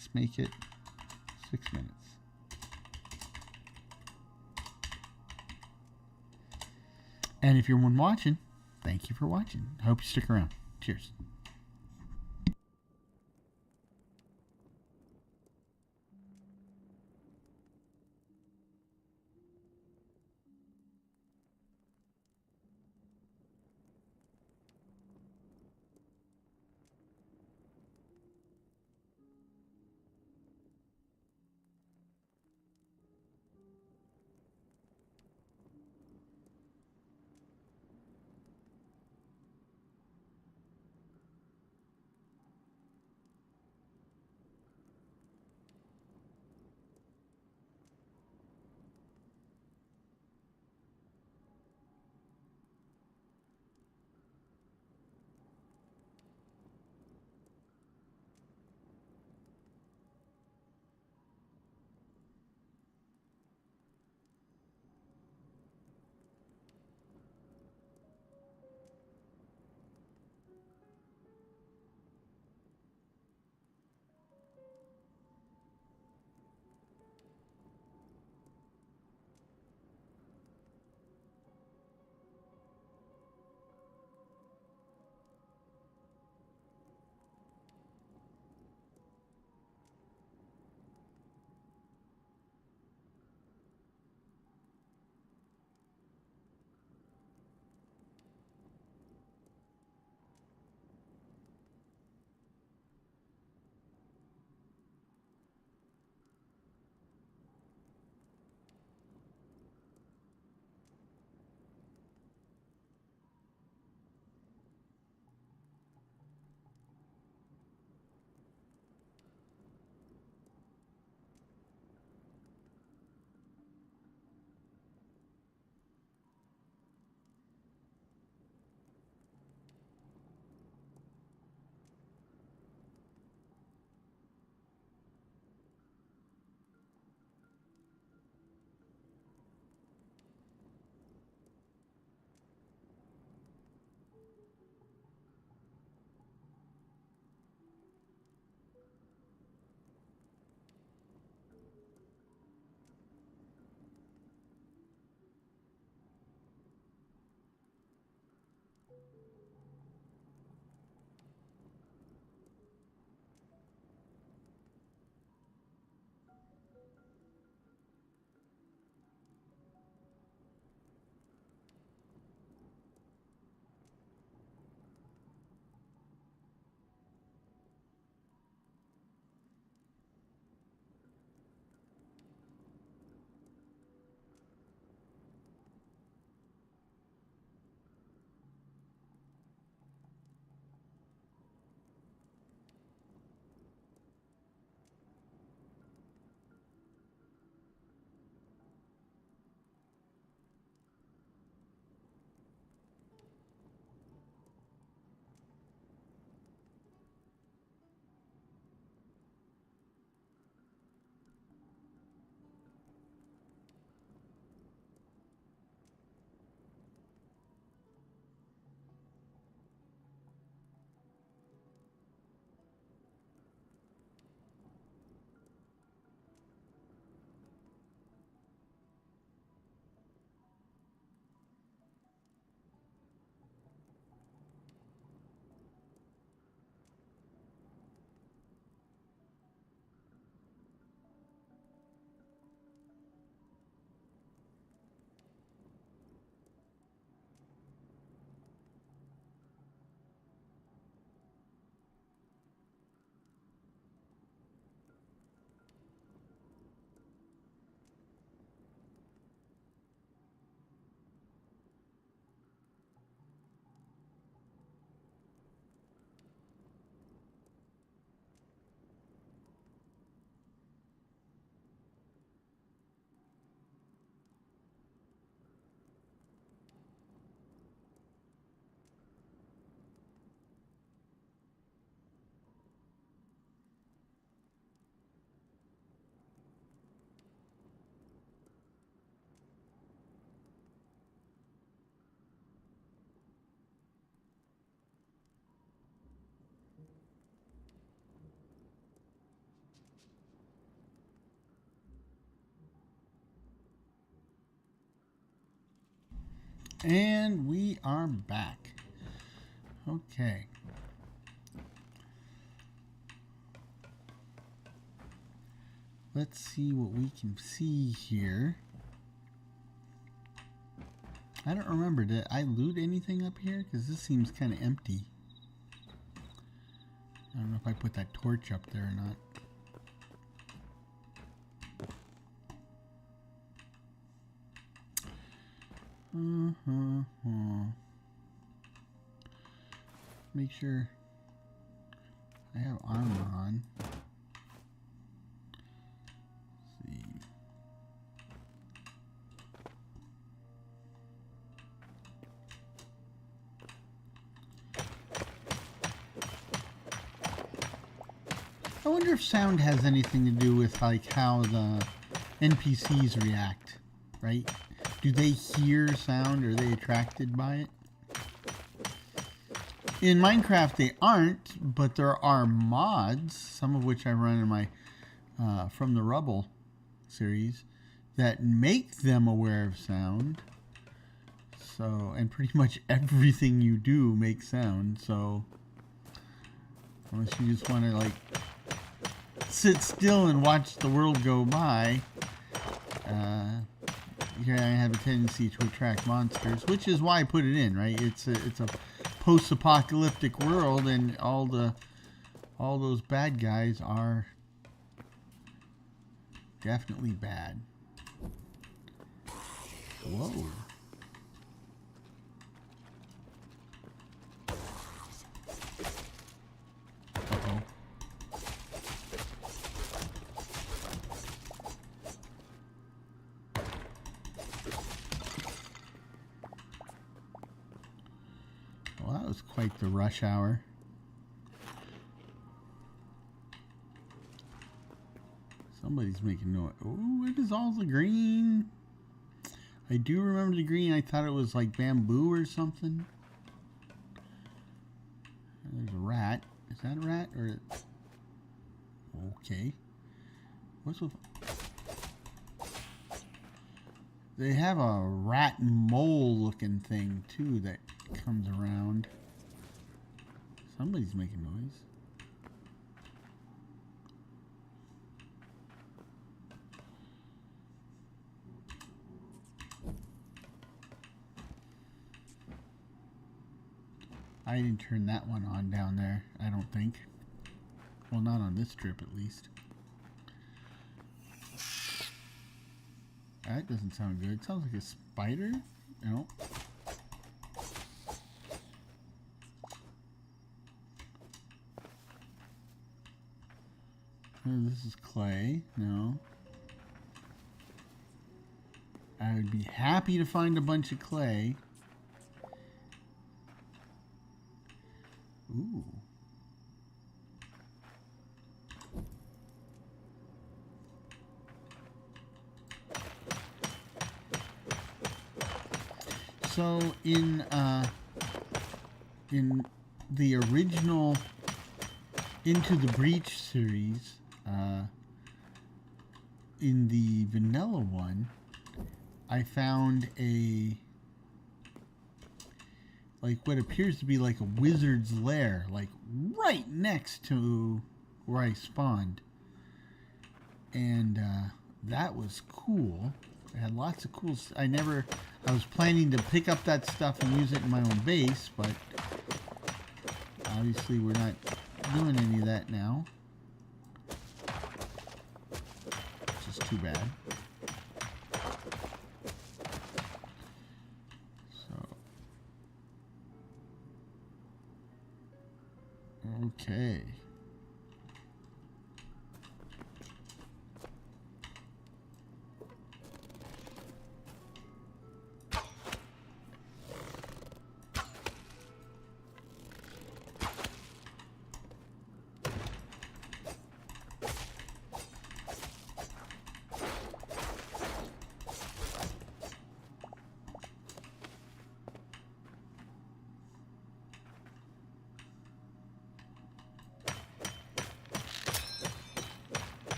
Let's make it 6 minutes. And if you're one watching, thank you for watching. I hope you stick around. Cheers. And we are back. Okay. Let's see what we can see here. I don't remember, did I loot anything up here? Because this seems kind of empty. I don't know if I put that torch up there or not. Make sure I have armor on. Let's see. I wonder if sound has anything to do with like how the NPCs react, right? Do they hear sound? Are they attracted by it? In Minecraft they aren't, but there are mods, some of which I run in my From the Rubble series, that make them aware of sound. So, and pretty much everything you do makes sound, so unless you just want to like sit still and watch the world go by, here I have a tendency to attract monsters, which is why I put it in, right? It's a post-apocalyptic world, and all those bad guys are definitely bad. Whoa. Uh-oh. Well, that was quite the rush hour. Somebody's making noise. Oh, what is all the green? I do remember the green. I thought it was like bamboo or something. There's a rat. Is that a rat or? Okay. What's with? They have a rat mole looking thing too that comes around. Somebody's making noise. I didn't turn that one on down there, I don't think. Well, not on this trip at least. That doesn't sound good. It sounds like a spider. No. Oh, this is clay. No. I would be happy to find a bunch of clay. Ooh. So in the original Into the Breach series, in the vanilla one, I found a like what appears to be like a wizard's lair, like right next to where I spawned, and that was cool. It had lots of cool. I was planning to pick up that stuff and use it in my own base, but obviously we're not doing any of that now, which is too bad. Okay.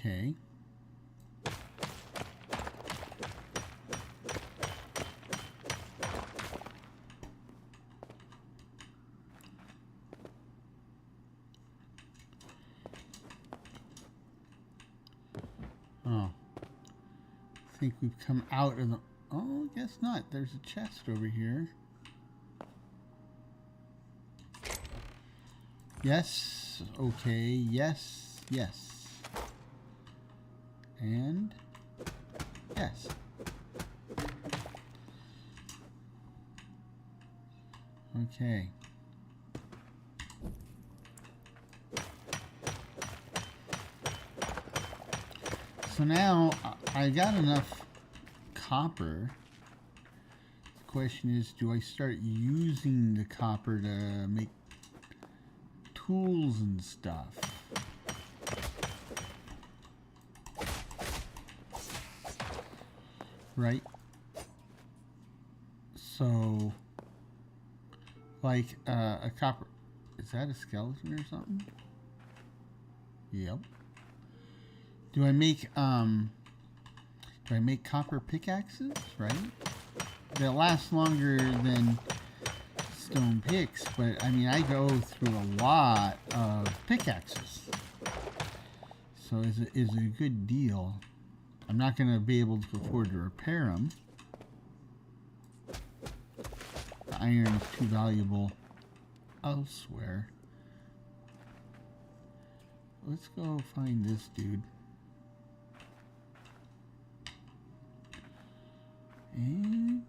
Okay. Oh. I think we've come out of the... Oh, I guess not. There's a chest over here. Yes. Okay. Yes. Yes. And... yes. Okay. So now I got enough copper. The question is, do I start using the copper to make tools and stuff? Right? So, like a copper... Is that a skeleton or something? Yep. Do I make copper pickaxes, right? They'll last longer than stone picks, but I mean I go through a lot of pickaxes. So is a good deal. I'm not going to be able to afford to repair them. The iron is too valuable elsewhere. Let's go find this dude. And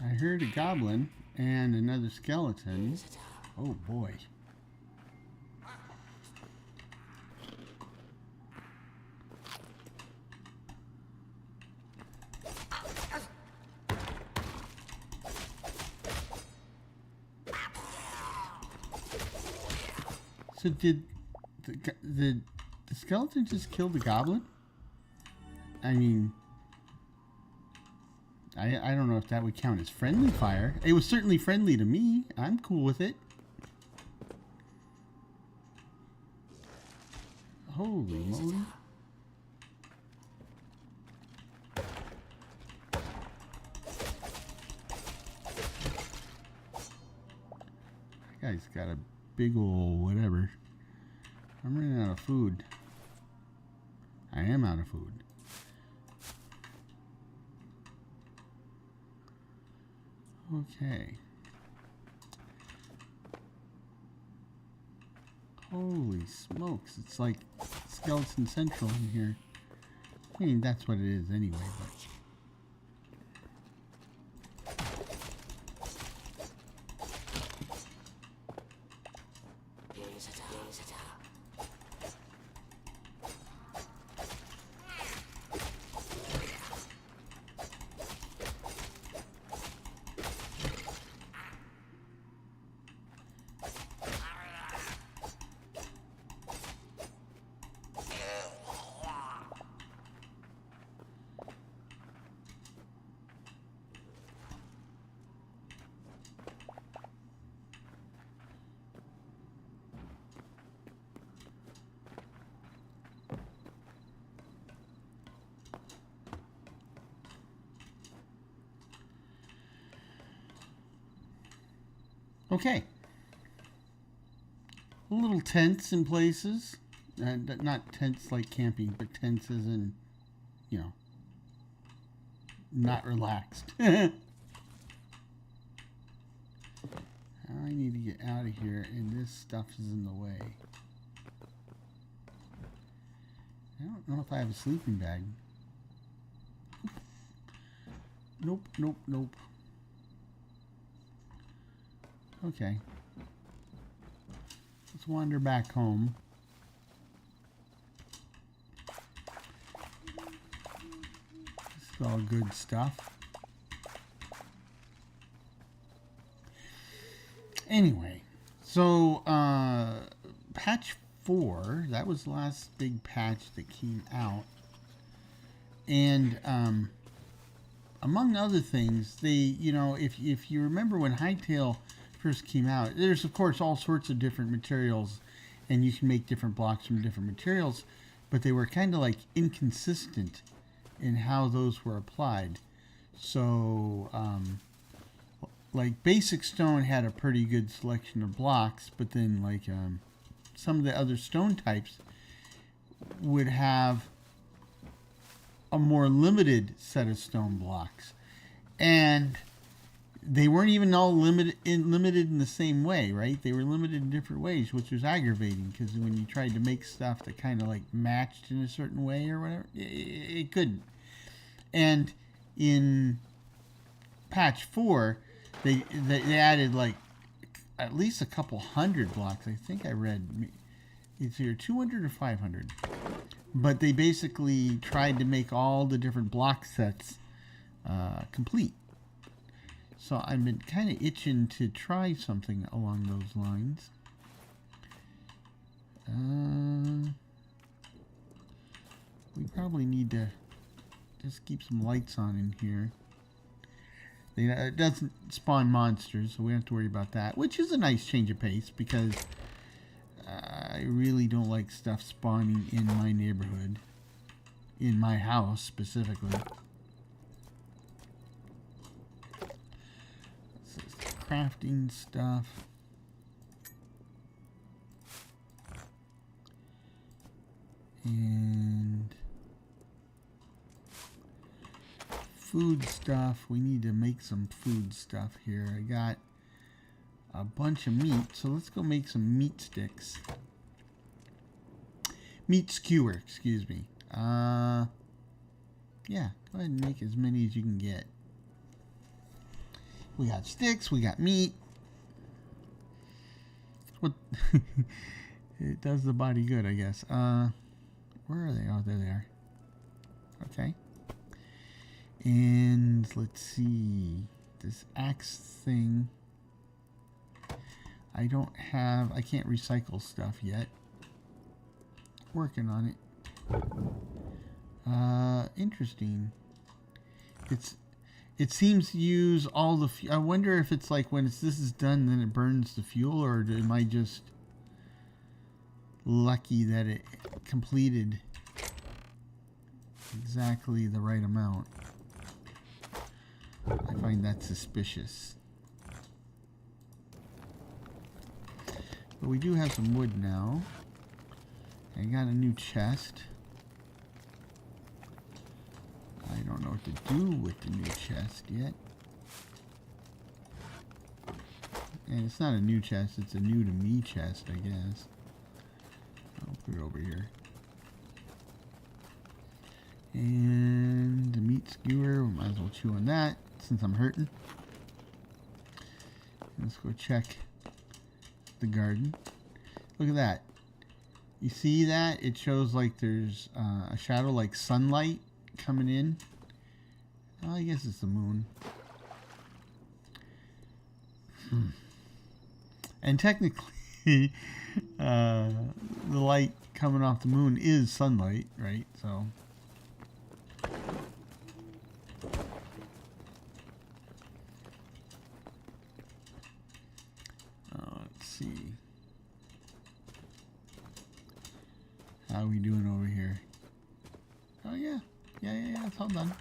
I heard a goblin and another skeleton. Oh boy. So did the skeleton just kill the goblin? I mean, I don't know if that would count as friendly fire. It was certainly friendly to me. I'm cool with it. Holy moly. That guy's got a big ol' whatever. I'm running out of food. I am out of food. Okay. Holy smokes, it's like Skeleton Central in here. I mean, that's what it is anyway, but... Okay. A little tense in places. Not tense like camping, but tense as in, you know, not relaxed. I need to get out of here, and this stuff is in the way. I don't know if I have a sleeping bag. Nope, nope, nope. Okay. Let's wander back home. This is all good stuff. Anyway, so patch 4, that was the last big patch that came out. And among other things, they, you know, if you remember when Hightail first came out, there's of course all sorts of different materials, and you can make different blocks from different materials, but they were kind of like inconsistent in how those were applied. So like basic stone had a pretty good selection of blocks, but then like some of the other stone types would have a more limited set of stone blocks, and they weren't even all limited in the same way, right? They were limited in different ways, which was aggravating, because when you tried to make stuff that kind of like matched in a certain way or whatever, it couldn't. And in patch 4, they added like at least a couple hundred blocks. I think I read it's either 200 or 500. But they basically tried to make all the different block sets complete. So I've been kind of itching to try something along those lines. We probably need to just keep some lights on in here. It doesn't spawn monsters, so we don't have to worry about that, which is a nice change of pace, because I really don't like stuff spawning in my neighborhood, in my house specifically. This is crafting stuff. And food stuff. We need to make some food stuff here. I got a bunch of meat, so let's go make some meat sticks. Meat skewer, excuse me. Yeah, go ahead and make as many as you can get. We got sticks, we got meat. What? It does the body good, I guess. Where are they? Oh, there they are. Okay. And let's see. This axe thing. I can't recycle stuff yet. Working on it. Interesting. It seems to use all the I wonder if it's like when this is done, then it burns the fuel, or am I just lucky that it completed exactly the right amount? I find that suspicious. But we do have some wood now. I got a new chest. I don't know what to do with the new chest yet. And it's not a new chest, it's a new to me chest, I guess. I'll put it over here. And the meat skewer, we might as well chew on that since I'm hurting. Let's go check the garden. Look at that. You see that? It shows like there's a shadow like sunlight coming in. Oh, I guess it's the moon. And technically, the light coming off the moon is sunlight, right? So. Let's see. How are we doing over here? Oh yeah. Yeah, it's all done.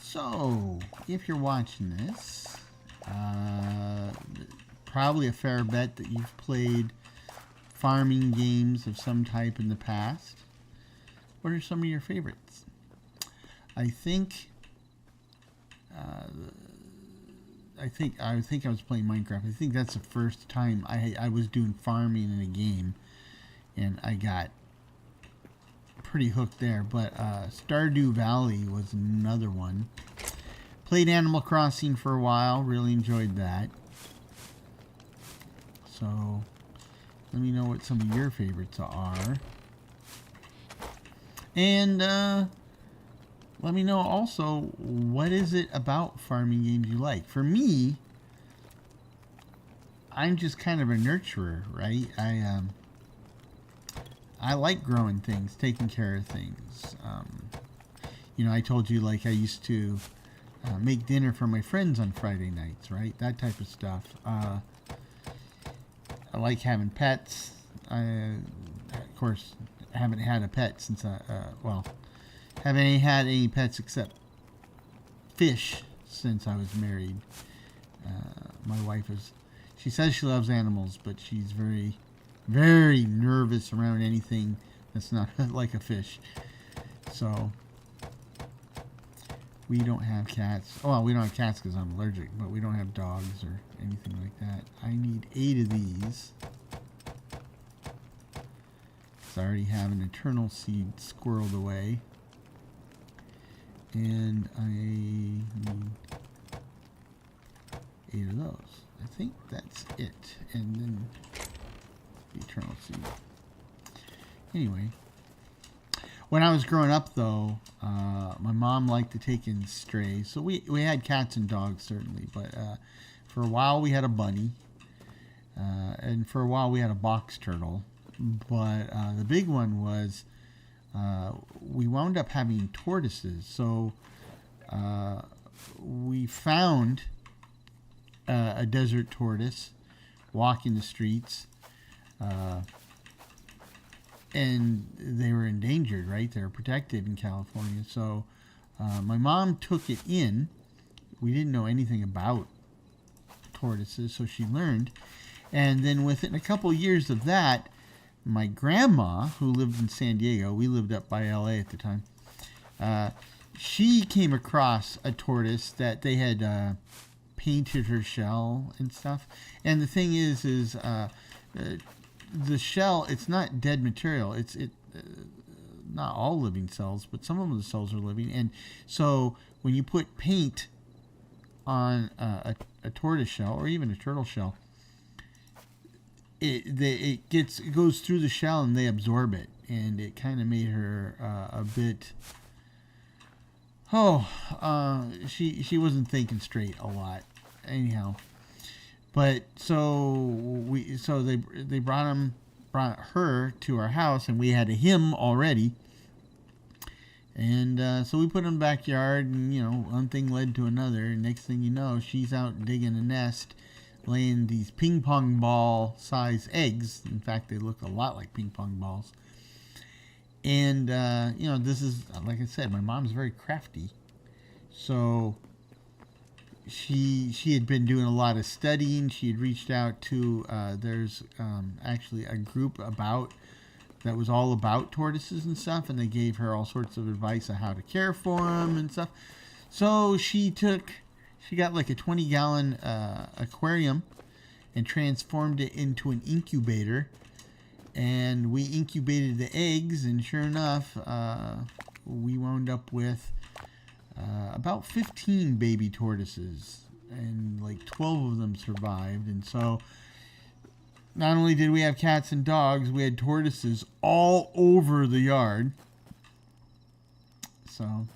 So, if you're watching this, probably a fair bet that you've played farming games of some type in the past. What are some of your favorites? I think I think I was playing Minecraft. I think that's the first time I was doing farming in a game, and I got pretty hooked there. But Stardew Valley was another one. Played Animal Crossing for a while. Really enjoyed that. So let me know what some of your favorites are. And let me know also, what is it about farming games you like? For me, I'm just kind of a nurturer, right? I like growing things, taking care of things. I told you, like, I used to make dinner for my friends on Friday nights, right? That type of stuff. I like having pets. Of course, haven't had a pet since haven't had any pets except fish since I was married. My wife she says she loves animals, but she's very, very nervous around anything that's not like a fish. So we don't have cats. Well, we don't have cats because I'm allergic, but we don't have dogs or anything like that. I need 8 of these. I already have an eternal seed squirreled away. And I need 8 of those. I think that's it. And then the eternal seed. Anyway, when I was growing up, though, my mom liked to take in strays. So we had cats and dogs, certainly. But for a while, we had a bunny. And for a while, we had a box turtle. But the big one was we wound up having tortoises. So we found a desert tortoise walking the streets. And they were endangered, right? They were protected in California. So my mom took it in. We didn't know anything about tortoises, so she learned. And then within a couple years of that, my grandma, who lived in San Diego, we lived up by LA at the time, she came across a tortoise that they had painted her shell and stuff. And the thing is the shell, it's not dead material. It's not all living cells, but some of the cells are living. And so when you put paint on a tortoise shell or even a turtle shell, it goes through the shell and they absorb it, and it kind of made her a bit. She wasn't thinking straight a lot, anyhow. But they brought her to our house, and we had a him already. And so we put him in the backyard, and one thing led to another. And next thing you know, she's out digging a nest, laying these ping pong ball size eggs. In fact, they look a lot like ping pong balls. And this is, like I said, my mom's very crafty, so she had been doing a lot of studying. She had reached out to there's actually a group that was all about tortoises and stuff, and they gave her all sorts of advice on how to care for them and stuff. So she got like a 20-gallon aquarium and transformed it into an incubator, and we incubated the eggs, and sure enough, we wound up with about 15 baby tortoises, and like 12 of them survived. And so not only did we have cats and dogs, we had tortoises all over the yard. So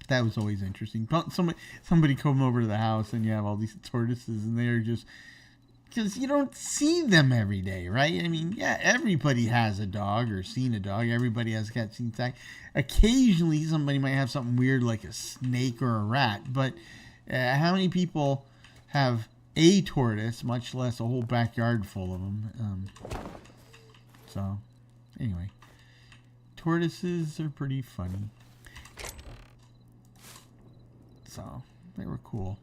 that was always interesting. Somebody come over to the house and you have all these tortoises, and they're just, because you don't see them every day, right? I mean, yeah, everybody has a dog or seen a dog. Everybody has a cat, seen a cat. Occasionally, somebody might have something weird like a snake or a rat. But how many people have a tortoise, much less a whole backyard full of them? So, anyway, tortoises are pretty funny. So, they were cool.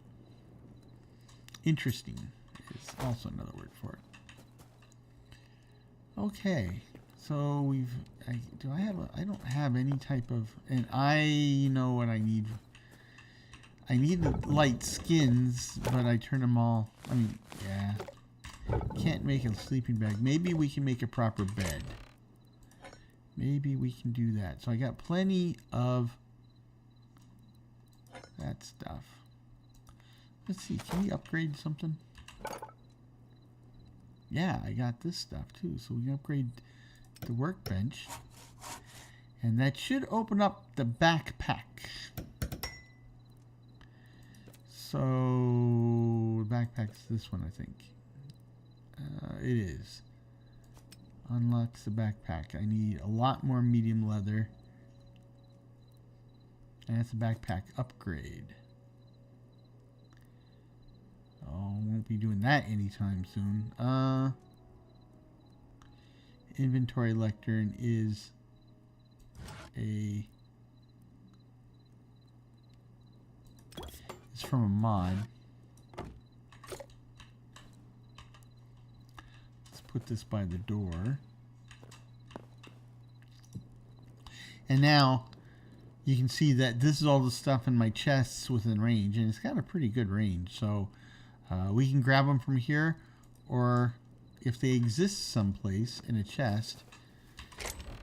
Interesting is also another word for it. Okay, so I don't have any type of, and I know what I need. I need the light skins, but I turn them all. I mean, yeah. Can't make a sleeping bag. Maybe we can make a proper bed. Maybe we can do that. So I got plenty of that stuff. Let's see. Can we upgrade something? Yeah, I got this stuff too. So we can upgrade the workbench. And that should open up the backpack. So, the backpack's this one, I think. It is. Unlocks the backpack. I need a lot more medium leather. And that's a backpack upgrade. Oh, won't be doing that anytime soon. Inventory lectern is it's from a mod. Let's put this by the door. And now you can see that this is all the stuff in my chests within range, and it's got a pretty good range. So we can grab them from here, or if they exist someplace in a chest,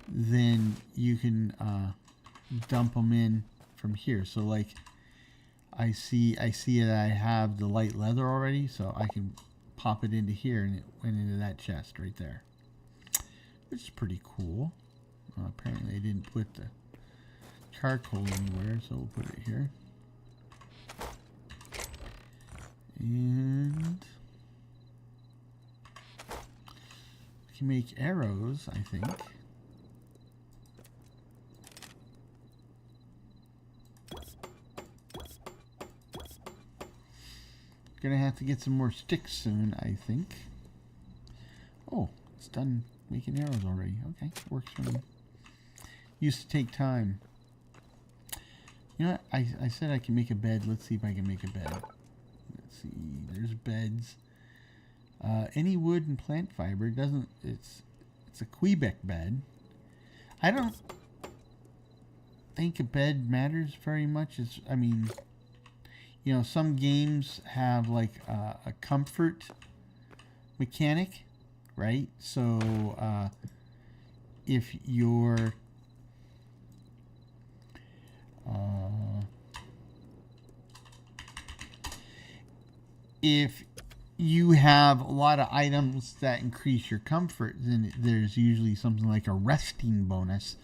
then you can dump them in from here. So like I see that I have the light leather already, so I can pop it into here, and it went into that chest right there, which is pretty cool. Apparently I didn't put the charcoal anywhere, so we'll put it here. And we can make arrows, I think. Gonna have to get some more sticks soon, I think. Oh, it's done making arrows already. Okay, works for me. Used to take time. You know what? I said I can make a bed. Let's see if I can make a bed. Let's see. There's beds. Any wood and plant fiber doesn't. It's a Quebec bed. I don't think a bed matters very much. I mean, you know, some games have like a comfort mechanic, right? So if you're if you have a lot of items that increase your comfort, then there's usually something like a resting bonus.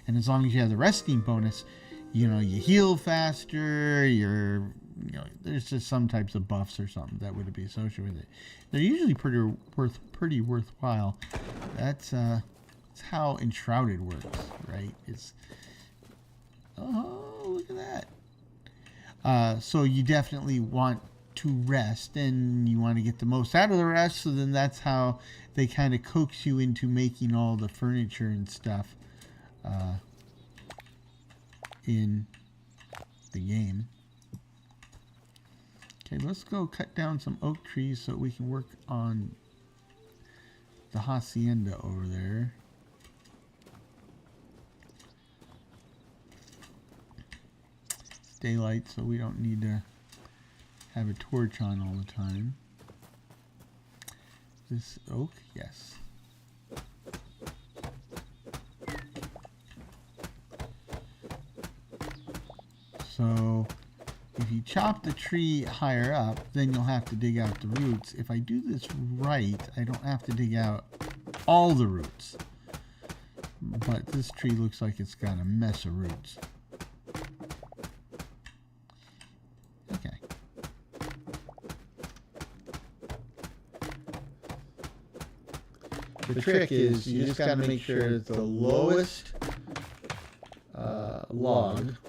And as long as you have the resting bonus, you know, you heal faster, there's just some types of buffs or something that would be associated with it. They're usually pretty worthwhile. That's how Enshrouded works, right? Oh, look at that. So you definitely want to rest, and you want to get the most out of the rest, so then that's how they kind of coax you into making all the furniture and stuff in the game. Okay, let's go cut down some oak trees so we can work on the hacienda over there. It's daylight, so we don't need to have a torch on all the time. This oak, yes. So if you chop the tree higher up, then you'll have to dig out the roots. If I do this right, I don't have to dig out all the roots. But this tree looks like it's got a mess of roots. Okay. The trick is you just got to make sure it's the lowest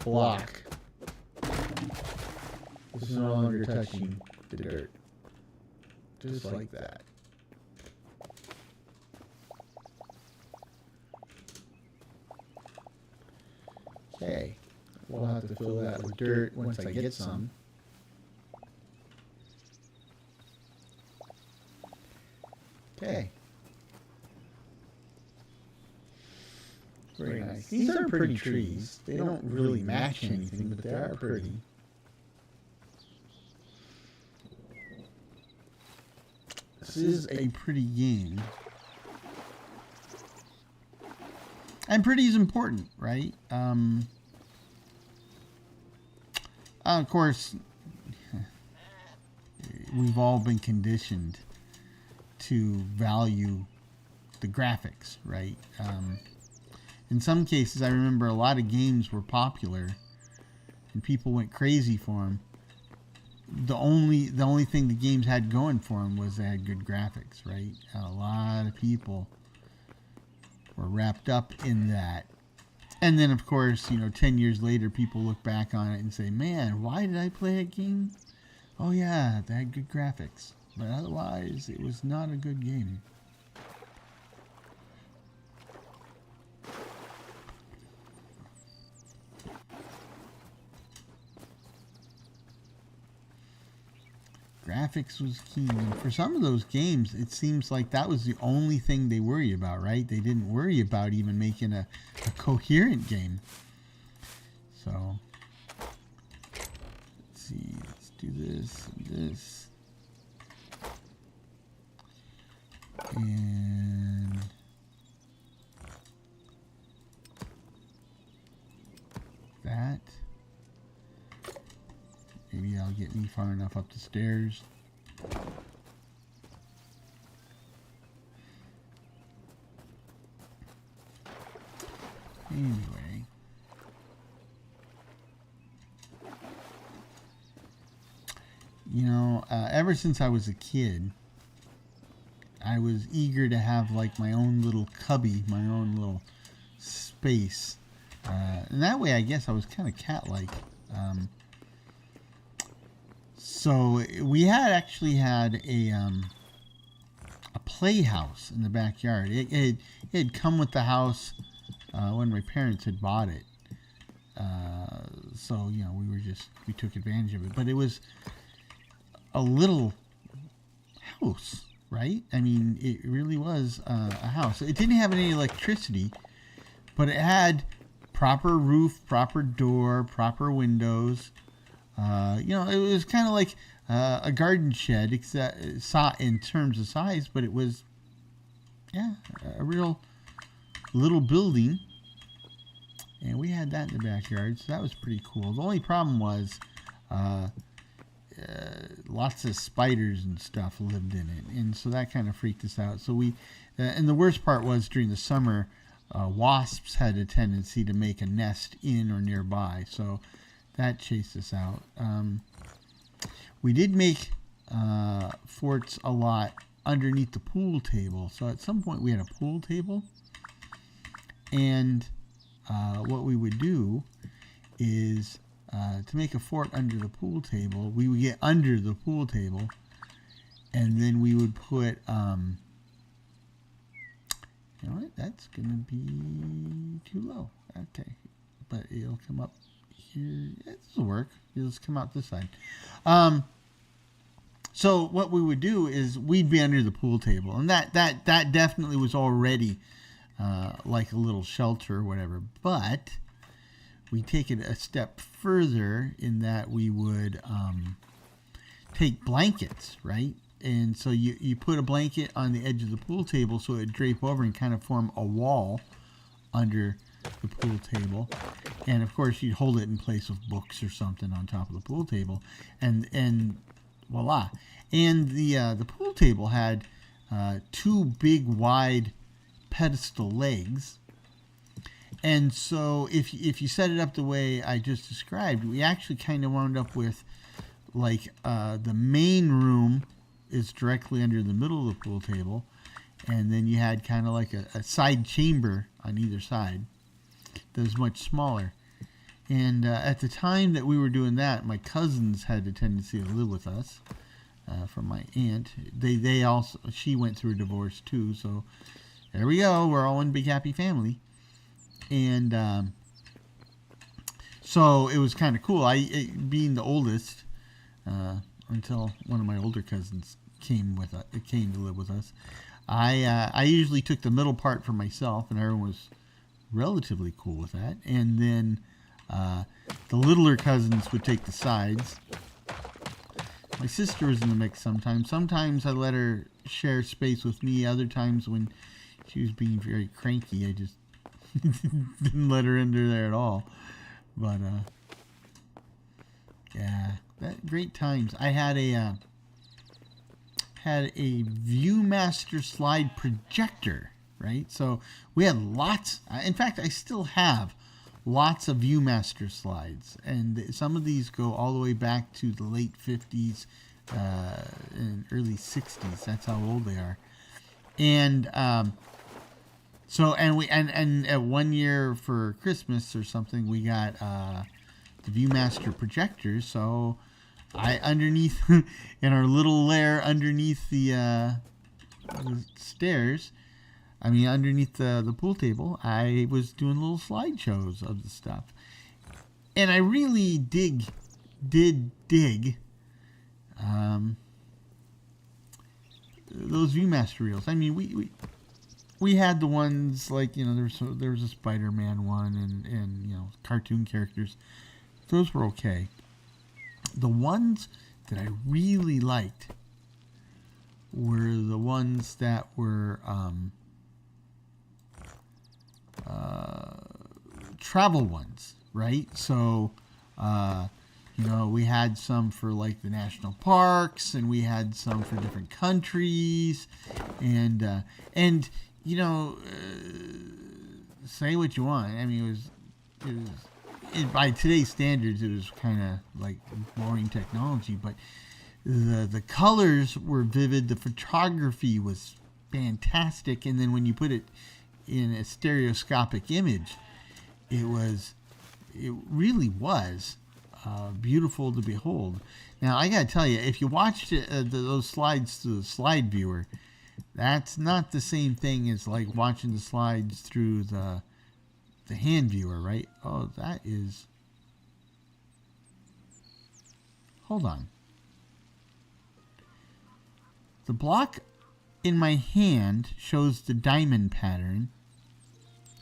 block. This is no longer touching the dirt. Just like that. Okay. We'll have to fill that with dirt once I get some. Okay. Very nice. These are pretty trees. They don't really match anything, but they are pretty. This is a pretty game. And pretty is important, right? Of course, we've all been conditioned to value the graphics, right? In some cases, I remember a lot of games were popular and people went crazy for them. The only thing the games had going for them was they had good graphics, right? A lot of people were wrapped up in that. And then, of course, 10 years later, people look back on it and say, man, why did I play that game? Oh, yeah, they had good graphics. But otherwise, it was not a good game. Graphics was key. And for some of those games, it seems like that was the only thing they worry about, right? They didn't worry about even making a coherent game. So, let's see. Let's do this and this. And that. Maybe that'll get me far enough up the stairs. Anyway. Ever since I was a kid, I was eager to have like my own little cubby, my own little space. And that way I guess I was kind of cat-like. So we actually had a playhouse in the backyard. It had come with the house when my parents had bought it. So we took advantage of it. But it was a little house, right? I mean, it really was a house. It didn't have any electricity, but it had proper roof, proper door, proper windows. It was kind of like a garden shed, except in terms of size, but it was, a real little building. And we had that in the backyard, so that was pretty cool. The only problem was lots of spiders and stuff lived in it, and so that kind of freaked us out. So and the worst part was during the summer, wasps had a tendency to make a nest in or nearby, so that chased us out. We did make forts a lot underneath the pool table. So at some point we had a pool table. And what we would do is to make a fort under the pool table, we would get under the pool table. And then we would put, you know what, that's going to be too low. Okay. But it'll come up here. This will work. It'll just come out this side. So what we would do is we'd be under the pool table, and that definitely was already like a little shelter or whatever. But we take it a step further in that we would take blankets, right? And so you put a blanket on the edge of the pool table so it would drape over and kind of form a wall under the pool table. And of course you'd hold it in place with books or something on top of the pool table, and voila. And the pool table had two big wide pedestal legs. And so if you set it up the way I just described, we actually kind of wound up with like the main room is directly under the middle of the pool table, and then you had kind of like a side chamber on either side that was much smaller. And at the time that we were doing that, my cousins had a tendency to live with us from my aunt. She went through a divorce too, so there we go. We're all one big happy family. And so it was kind of cool. Being the oldest, until one of my older cousins came to live with us, I usually took the middle part for myself, and everyone was relatively cool with that. And then the littler cousins would take the sides. My sister was in the mix sometimes. Sometimes I let her share space with me. Other times when she was being very cranky, I just didn't let her into there at all. But yeah, that great times. I had a ViewMaster slide projector, right? So we had lots. In fact, I still have lots of ViewMaster slides, and some of these go all the way back to the late 50s and early 60s. That's how old they are. And so at 1 year for Christmas or something, we got the ViewMaster projectors. So I underneath in our little lair underneath the stairs. I mean, underneath the pool table, I was doing little slideshows of the stuff, and I really did dig those ViewMaster reels. I mean, we had the ones like, you know, there was a Spider-Man one and you know, cartoon characters. Those were okay. The ones that I really liked were the ones that were travel ones, right? So, you know, we had some for like the national parks, and we had some for different countries, and you know, say what you want. I mean, by today's standards, it was kind of like boring technology, but the colors were vivid, the photography was fantastic, and then when you put it in a stereoscopic image, it really was beautiful to behold. Now, I gotta tell you, if you watched those slides through the slide viewer, that's not the same thing as like watching the slides through the hand viewer, right? Oh, that is... Hold on. The block in my hand shows the diamond pattern.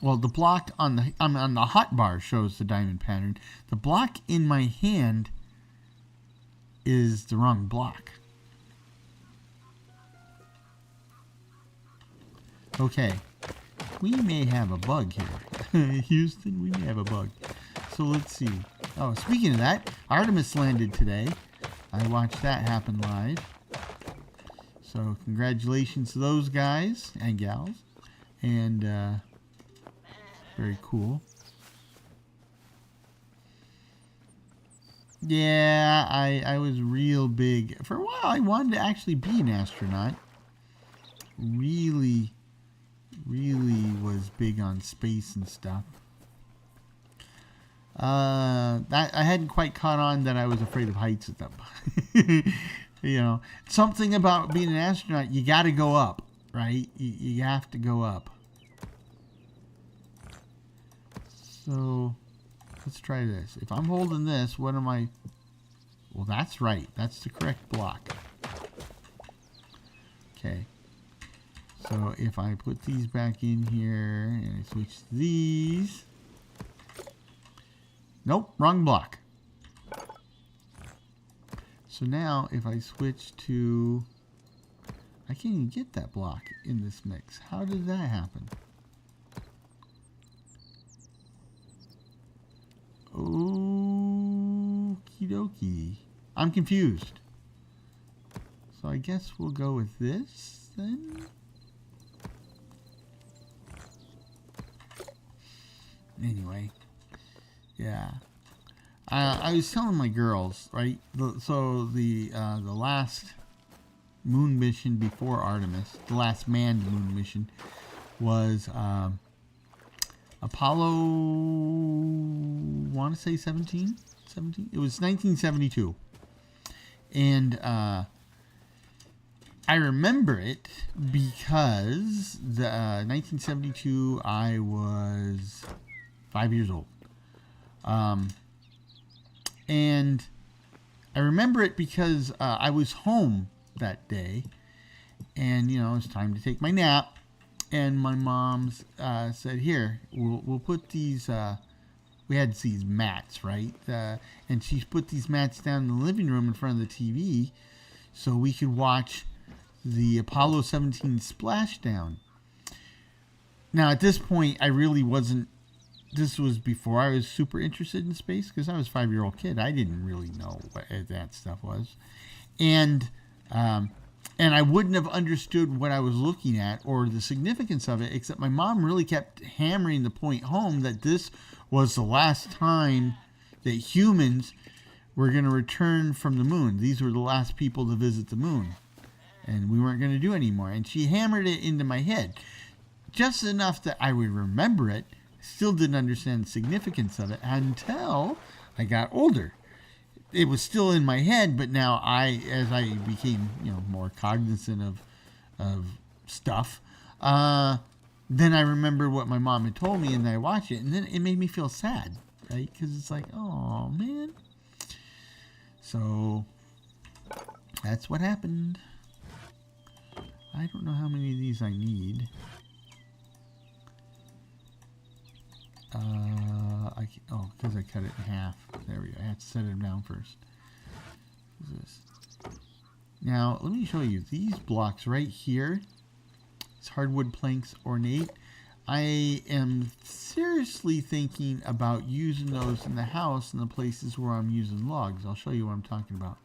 Well, the block on the hotbar shows the diamond pattern. The block in my hand is the wrong block. Okay. We may have a bug here. Houston, we may have a bug. So let's see. Oh, speaking of that, Artemis landed today. I watched that happen live. So congratulations to those guys and gals. And very cool. Yeah, I was real big. For a while, I wanted to actually be an astronaut. Really was big on space and stuff. That I hadn't quite caught on that I was afraid of heights at that point. You know, something about being an astronaut, you got to go up, right? You have to go up. So let's try this. If I'm holding this, what am I? Well, that's right. That's the correct block. Okay. So if I put these back in here and I switch these. Nope, wrong block. So now if I switch to... I can't even get that block in this mix. How did that happen? Okie dokie. I'm confused. So I guess we'll go with this then. Anyway, yeah. I was telling my girls, right? So the last moon mission before Artemis, the last manned moon mission, was Apollo. Want to say 17? 17? It was 1972, and I remember it because the 1972 I was 5 years old. And I remember it because I was home that day, and you know, it was time to take my nap, and my mom said, "Here, we'll put these." We had these mats, right? And she put these mats down in the living room in front of the TV, so we could watch the Apollo 17 splashdown. Now, at this point, I really wasn't. This was before I was super interested in space because I was a 5-year-old kid. I didn't really know what that stuff was, and I wouldn't have understood what I was looking at or the significance of it, except my mom really kept hammering the point home that this was the last time that humans were going to return from the moon. These were the last people to visit the moon, and we weren't going to do anymore. And she hammered it into my head just enough that I would remember it. Still didn't understand the significance of it until I got older. It was still in my head, but now as I became, more cognizant of stuff, then I remember what my mom had told me, and I watched it, and then it made me feel sad, right? Because it's like, oh man. So that's what happened. I don't know how many of these I need. Because I cut it in half. There we go. I have to set them down first. What's this? Now, let me show you these blocks right here. It's hardwood planks ornate. I am seriously thinking about using those in the house in the places where I'm using logs. I'll show you what I'm talking about.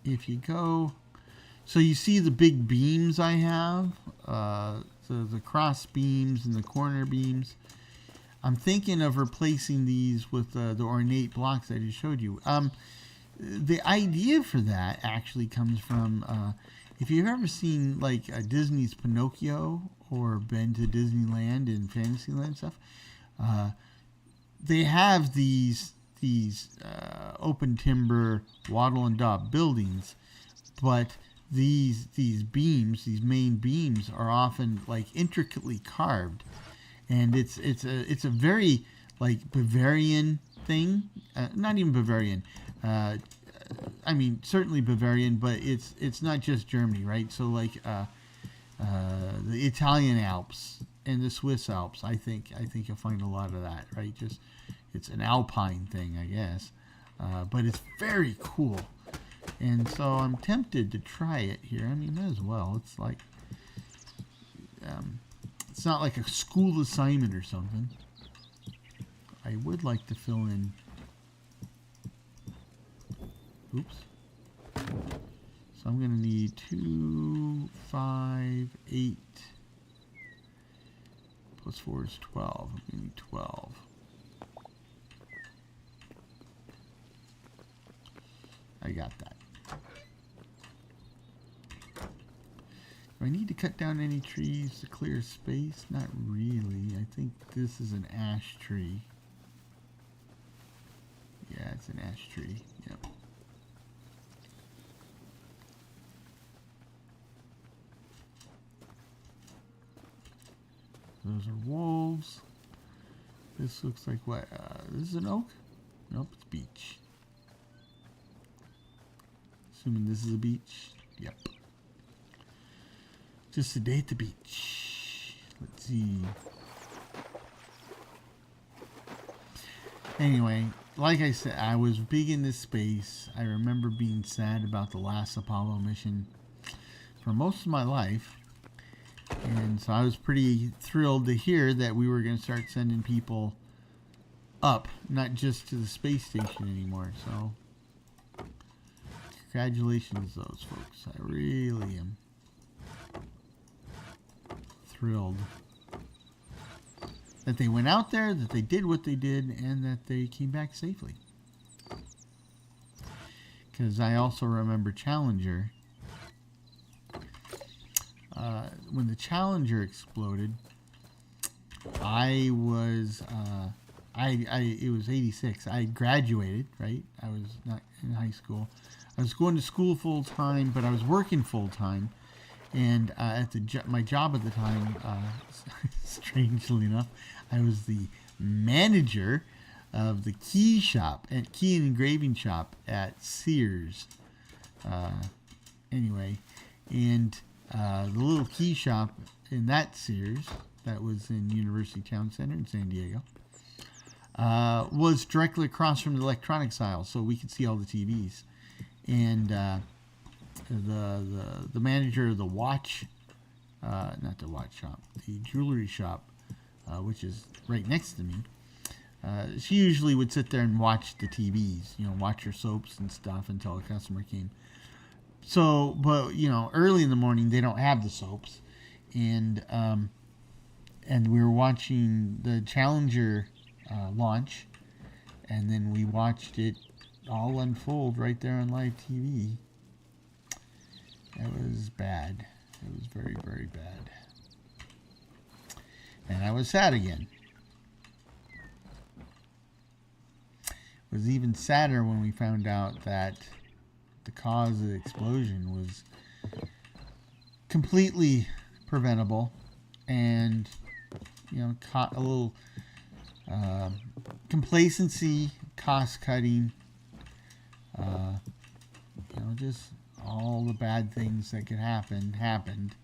If you go... So you see the big beams I have, the cross beams and the corner beams. I'm thinking of replacing these with the ornate blocks I just showed you. The idea for that actually comes from, if you've ever seen like Disney's Pinocchio or been to Disneyland and Fantasyland stuff, they have these open timber wattle and daub buildings, but these beams, these main beams, are often like intricately carved, and it's a very like Bavarian thing. Not even Bavarian. I mean, certainly Bavarian, but it's not just Germany, right? So like the Italian Alps and the Swiss Alps, I think you'll find a lot of that, right? Just it's an alpine thing, I guess, but it's very cool. And so I'm tempted to try it here. I mean, might as well. It's like, it's not like a school assignment or something. I would like to fill in. Oops. So I'm going to need 2, 5, 8. Plus 4 is 12. I'm going to need 12. I got that. Do I need to cut down any trees to clear space? Not really. I think this is an ash tree. Yeah, it's an ash tree. Yep. Those are wolves. This looks like what? This is an oak? Nope, it's beech. Assuming this is a beach. Yep. Just a day at the beach. Let's see. Anyway, like I said, I was big into space. I remember being sad about the last Apollo mission for most of my life. And so I was pretty thrilled to hear that we were going to start sending people up, not just to the space station anymore. So congratulations to those folks. I really am thrilled that they went out there, that they did what they did, and that they came back safely. Because I also remember Challenger. When the Challenger exploded, I was it was 86. I graduated, right? I was not in high school. I was going to school full time, but I was working full time. And at my job at the time, strangely enough, I was the manager of the key and engraving shop at Sears. Anyway, and the little key shop in that Sears, that was in University Town Center in San Diego, was directly across from the electronics aisle, so we could see all the TVs. And the manager of the watch, not the watch shop, the jewelry shop, which is right next to me, she usually would sit there and watch the TVs, watch her soaps and stuff until a customer came. So, but early in the morning they don't have the soaps, and we were watching the Challenger launch, and then we watched it all unfold right there on live TV. It was bad. It was very, very bad. And I was sad again. It was even sadder when we found out that the cause of the explosion was completely preventable, and caught a little complacency, cost cutting, just all the bad things that could happen happened,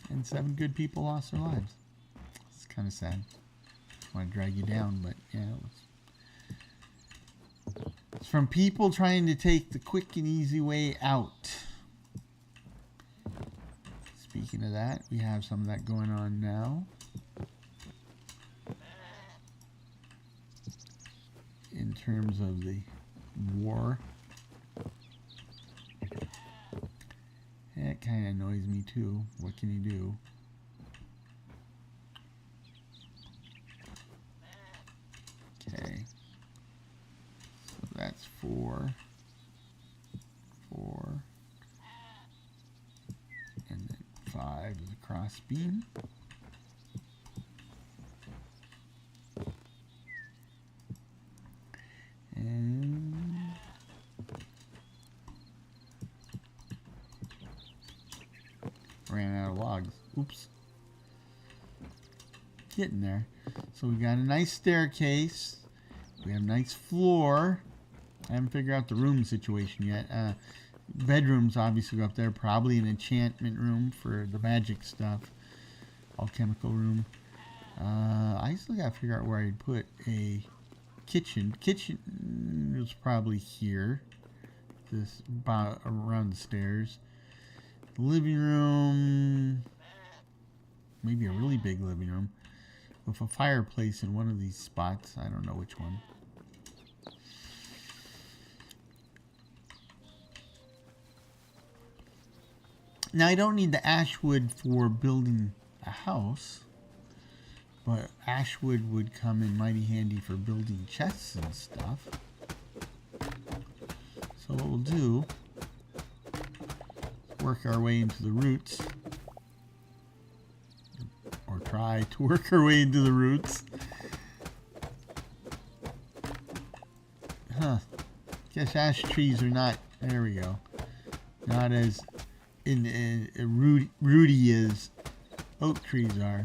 and 7 good people lost their lives. It's kind of sad. I want to drag you down, but yeah, it's from people trying to take the quick and easy way out. Speaking of that, we have some of that going on now. In terms of the war. It kind of annoys me too. What can you do? Okay. So that's 4. And then 5 is a cross beam. And ran out of logs. Oops. Getting there. So we got a nice staircase. We have a nice floor. I haven't figured out the room situation yet. Bedrooms obviously go up there. Probably an enchantment room for the magic stuff. Alchemical room. I still gotta figure out where I'd put a kitchen. Kitchen is probably here. This about around the stairs. Living room. Maybe a really big living room with a fireplace in one of these spots. I don't know which one. Now I don't need the ash wood for building a house, but ash wood would come in mighty handy for building chests and stuff. So what we'll do is work our way into the roots, or try to work our way into the roots. Guess ash trees are not, there we go, not as rooty as oak trees are.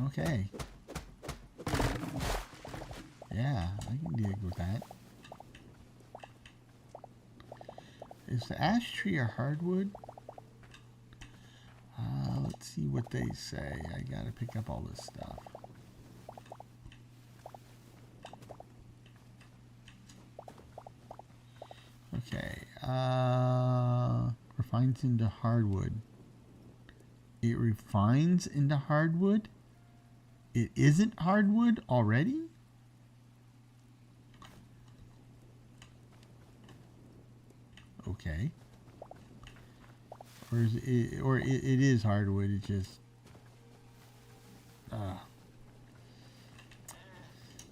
Okay. Yeah, I can dig with that. Is the ash tree a hardwood? Let's see what they say. I gotta pick up all this stuff. Okay. Refines into hardwood. It refines into hardwood? It isn't hardwood already? Okay. Or is it, or it is hardwood, it just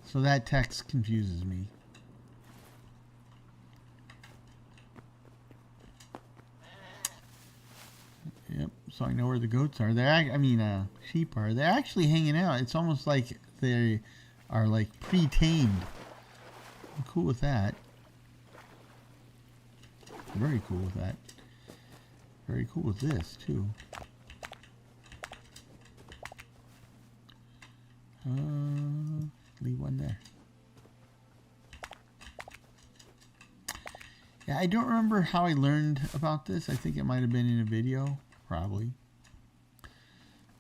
so that text confuses me. Yep, so I know where the goats are. Sheep are. They're actually hanging out. It's almost like they are like pre-tamed. I'm cool with that. Very cool with that. Very cool with this too. Leave one there. Yeah, I don't remember how I learned about this. I think it might have been in a video. probably.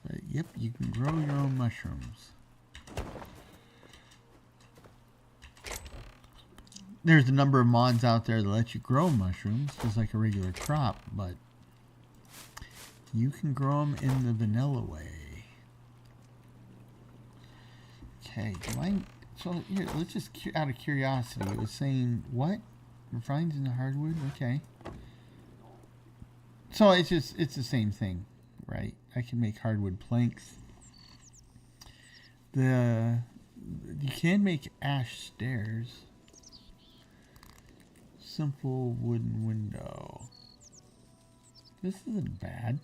But yep, you can grow your own mushrooms. There's a number of mods out there that let you grow mushrooms just like a regular crop, but you can grow them in the vanilla way. Okay, so here, let's just, out of curiosity, it was saying, what? Refines in the hardwood? Okay. So it's the same thing, right? I can make hardwood planks. You can make ash stairs. Simple wooden window. This isn't bad.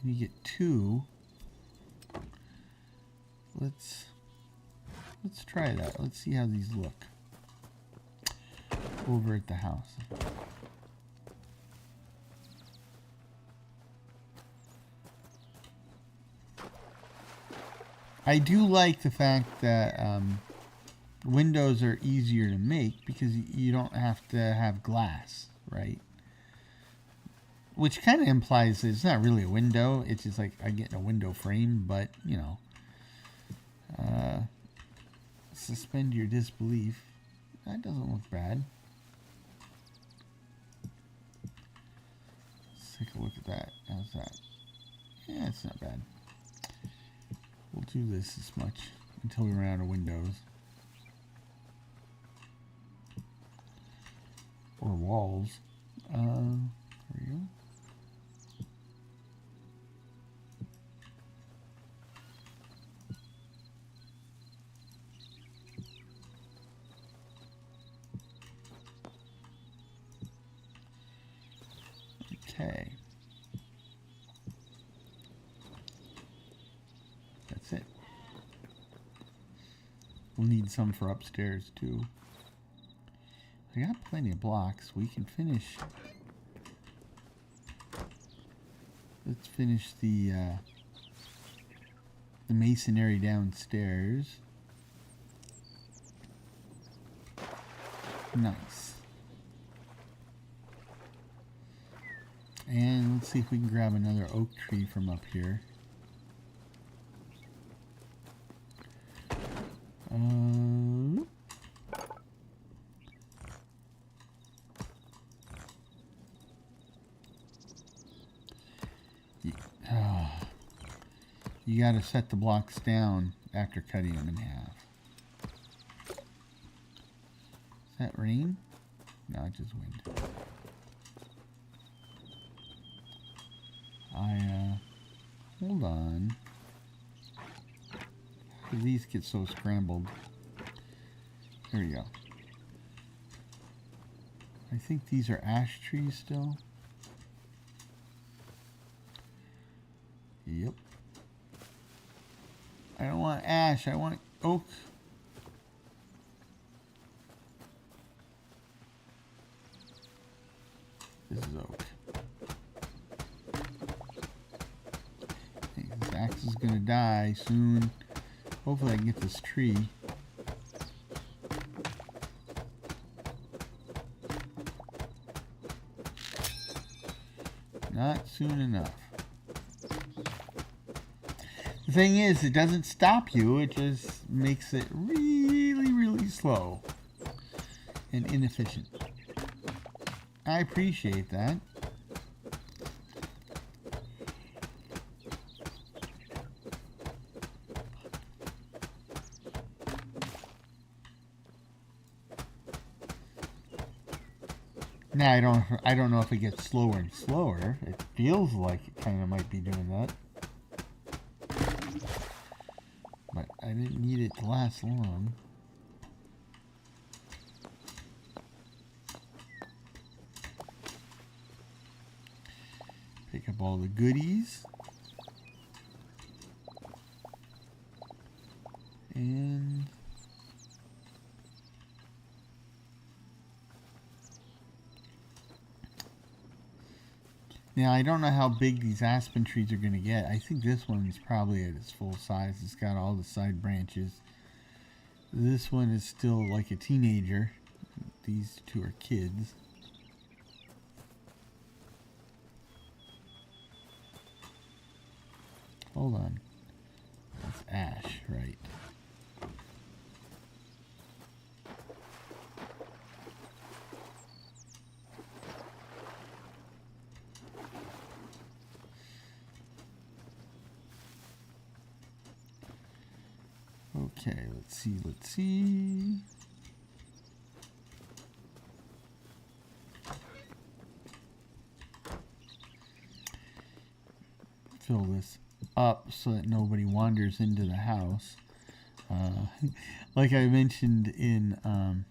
And you get 2. Let's try that. Let's see how these look over at the house. I do like the fact that windows are easier to make because you don't have to have glass, right? Which kind of implies that it's not really a window. It's just like I get a window frame, but you know, suspend your disbelief. That doesn't look bad. Let's take a look at that. How's that? Yeah, it's not bad. We'll do this much until we run out of windows. Or walls. There we go. Okay. That's it. We'll need some for upstairs too. I got plenty of blocks. We can finish. Let's finish the masonry downstairs. Nice. And let's see if we can grab another oak tree from up here. You got to set the blocks down after cutting them in half. Is that rain? No, it's just wind. Hold on. These get so scrambled. There we go. I think these are ash trees still. Yep. I don't want ash, I want oak. This is oak. I think this axe is gonna die soon. Hopefully I can get this tree. Not soon enough. The thing is, it doesn't stop you, it just makes it really, really slow and inefficient. I appreciate that. Now I don't know if it gets slower and slower. It feels like it kind of might be doing that. But I didn't need it to last long. Pick up all the goodies. And now, I don't know how big these aspen trees are going to get. I think this one's probably at its full size. It's got all the side branches. This one is still like a teenager. These two are kids. hold on. That's ash, right? Okay, let's see. Fill this up so that nobody wanders into the house. Like I mentioned in the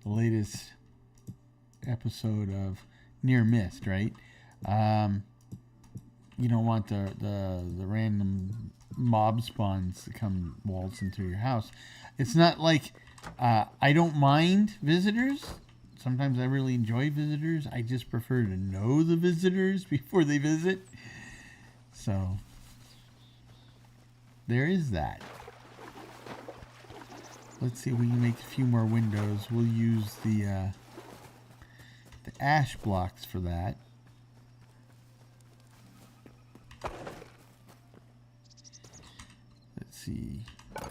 latest episode of Near Mist, right? You don't want the random mob spawns to come waltzing through your house. It's not like I don't mind visitors. Sometimes I really enjoy visitors. I just prefer to know the visitors before they visit. So there is that. Let's see if we can make a few more windows. We'll use the ash blocks for that. Let's see. So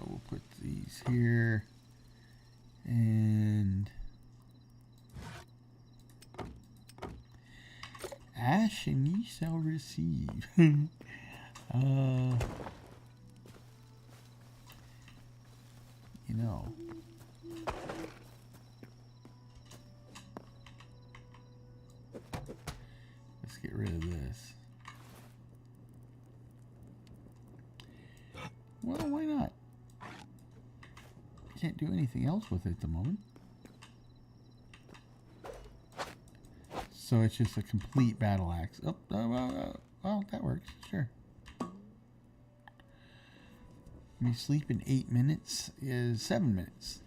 we'll put these here. And ash and ye shall receive. You know. Let's get rid of this. Well, why not? Can't do anything else with it at the moment. So it's just a complete battle axe. Oh, well, that works. Sure. Me sleep in 8 minutes is 7 minutes.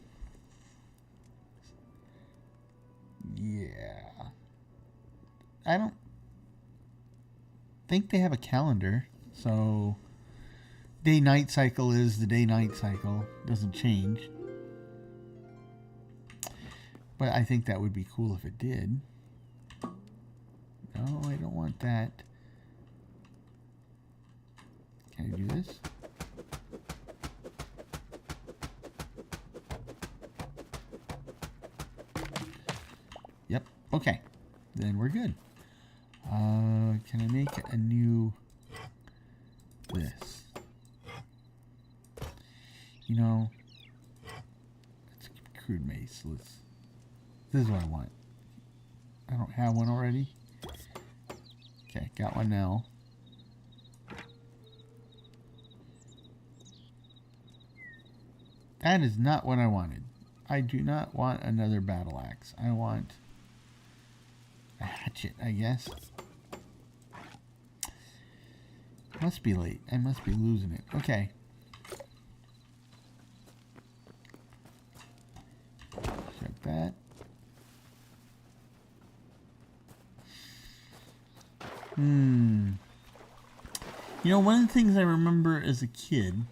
Yeah. I don't think they have a calendar, so day-night cycle is the day-night cycle. Doesn't change. But I think that would be cool if it did. No, I don't want that. Can I do this? Yep. Okay. Then we're good. Can I make a new this? You know, let's crude mace. This is what I want. I don't have one already. Okay, got one now. That is not what I wanted. I do not want another battle axe. I want a hatchet, I guess. Must be late. I must be losing it. Okay. Check that. You know, one of the things I remember as a kid,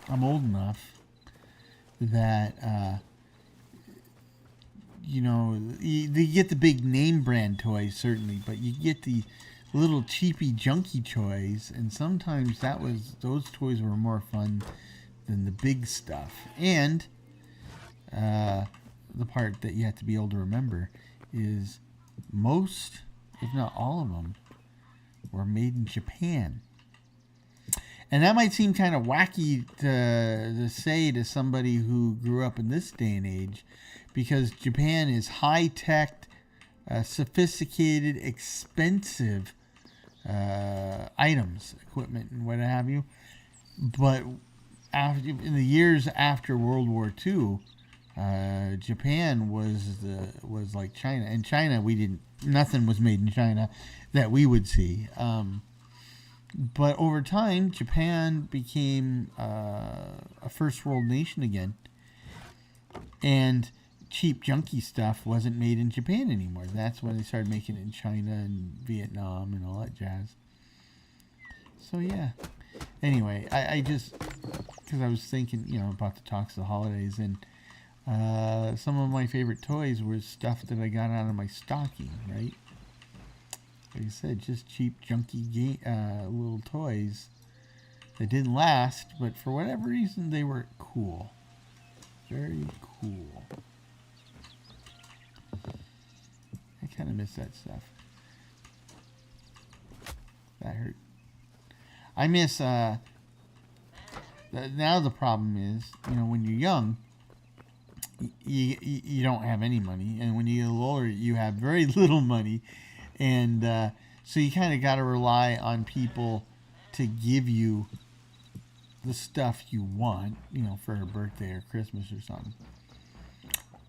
I'm old enough, that, you know, you get the big name brand toys, certainly, but you get the little cheapy, junky toys, and sometimes those toys were more fun than the big stuff. And the part that you have to be able to remember is most, if not all of them, were made in Japan. And that might seem kind of wacky to say to somebody who grew up in this day and age, because Japan is high-tech, sophisticated, expensive items, equipment, and what have you. But in the years after World War II, Japan was like China. And China, nothing was made in China that we would see. But over time, Japan became a first world nation again. And cheap, junky stuff wasn't made in Japan anymore. That's when they started making it in China and Vietnam and all that jazz. So, yeah. Anyway, I just, because I was thinking, you know, about the talks of the holidays, and some of my favorite toys were stuff that I got out of my stocking, right? Like I said, just cheap, junky little toys that didn't last, but for whatever reason, they were cool. Very cool. I kind of miss that stuff. That hurt. I miss, now the problem is, when you're young, you don't have any money. And when you get a little older, you have very little money. And so you kind of got to rely on people to give you the stuff you want, for a birthday or Christmas or something.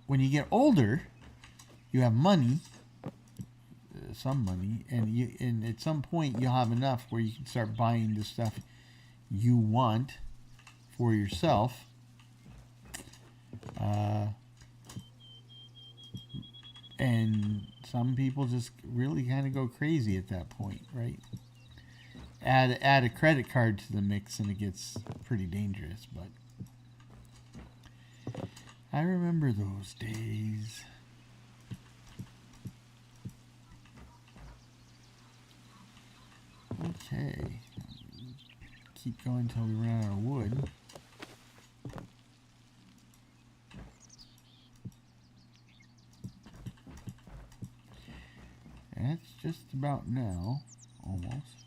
When you get older, you have money, some money, and at some point you'll have enough where you can start buying the stuff you want for yourself. And some people just really kind of go crazy at that point, right? Add a credit card to the mix and it gets pretty dangerous, but I remember those days. Okay. Keep going until we run out of wood. That's just about now, almost.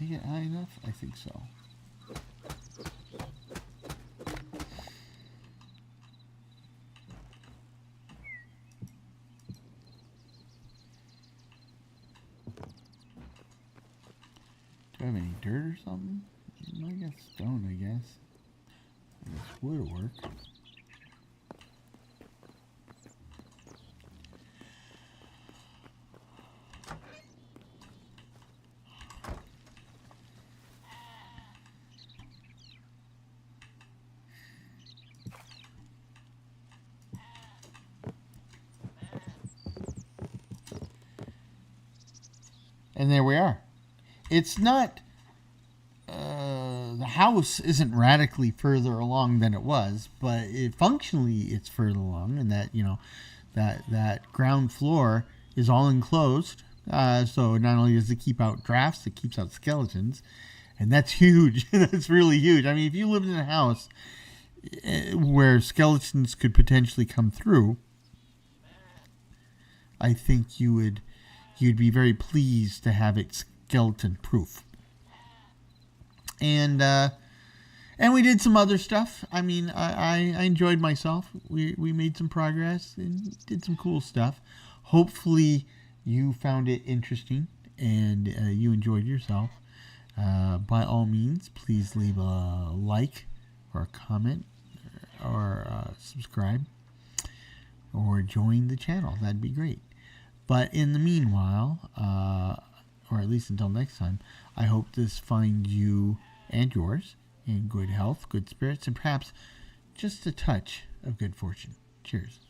Make it high enough? I think so. Do I have any dirt or something? I got stone, I guess. I guess wood will work. And there we are. It's not, the house isn't radically further along than it was, but functionally it's further along, and that, that ground floor is all enclosed. So not only does it keep out drafts, it keeps out skeletons, and that's huge. That's really huge. I mean, if you lived in a house where skeletons could potentially come through, I think you'd be very pleased to have it skeleton proof. And we did some other stuff. I mean, I enjoyed myself. We made some progress and did some cool stuff. Hopefully you found it interesting and you enjoyed yourself. By all means, please leave a like or a comment or subscribe or join the channel. That'd be great. But in the meanwhile, or at least until next time, I hope this finds you and yours in good health, good spirits, and perhaps just a touch of good fortune. Cheers.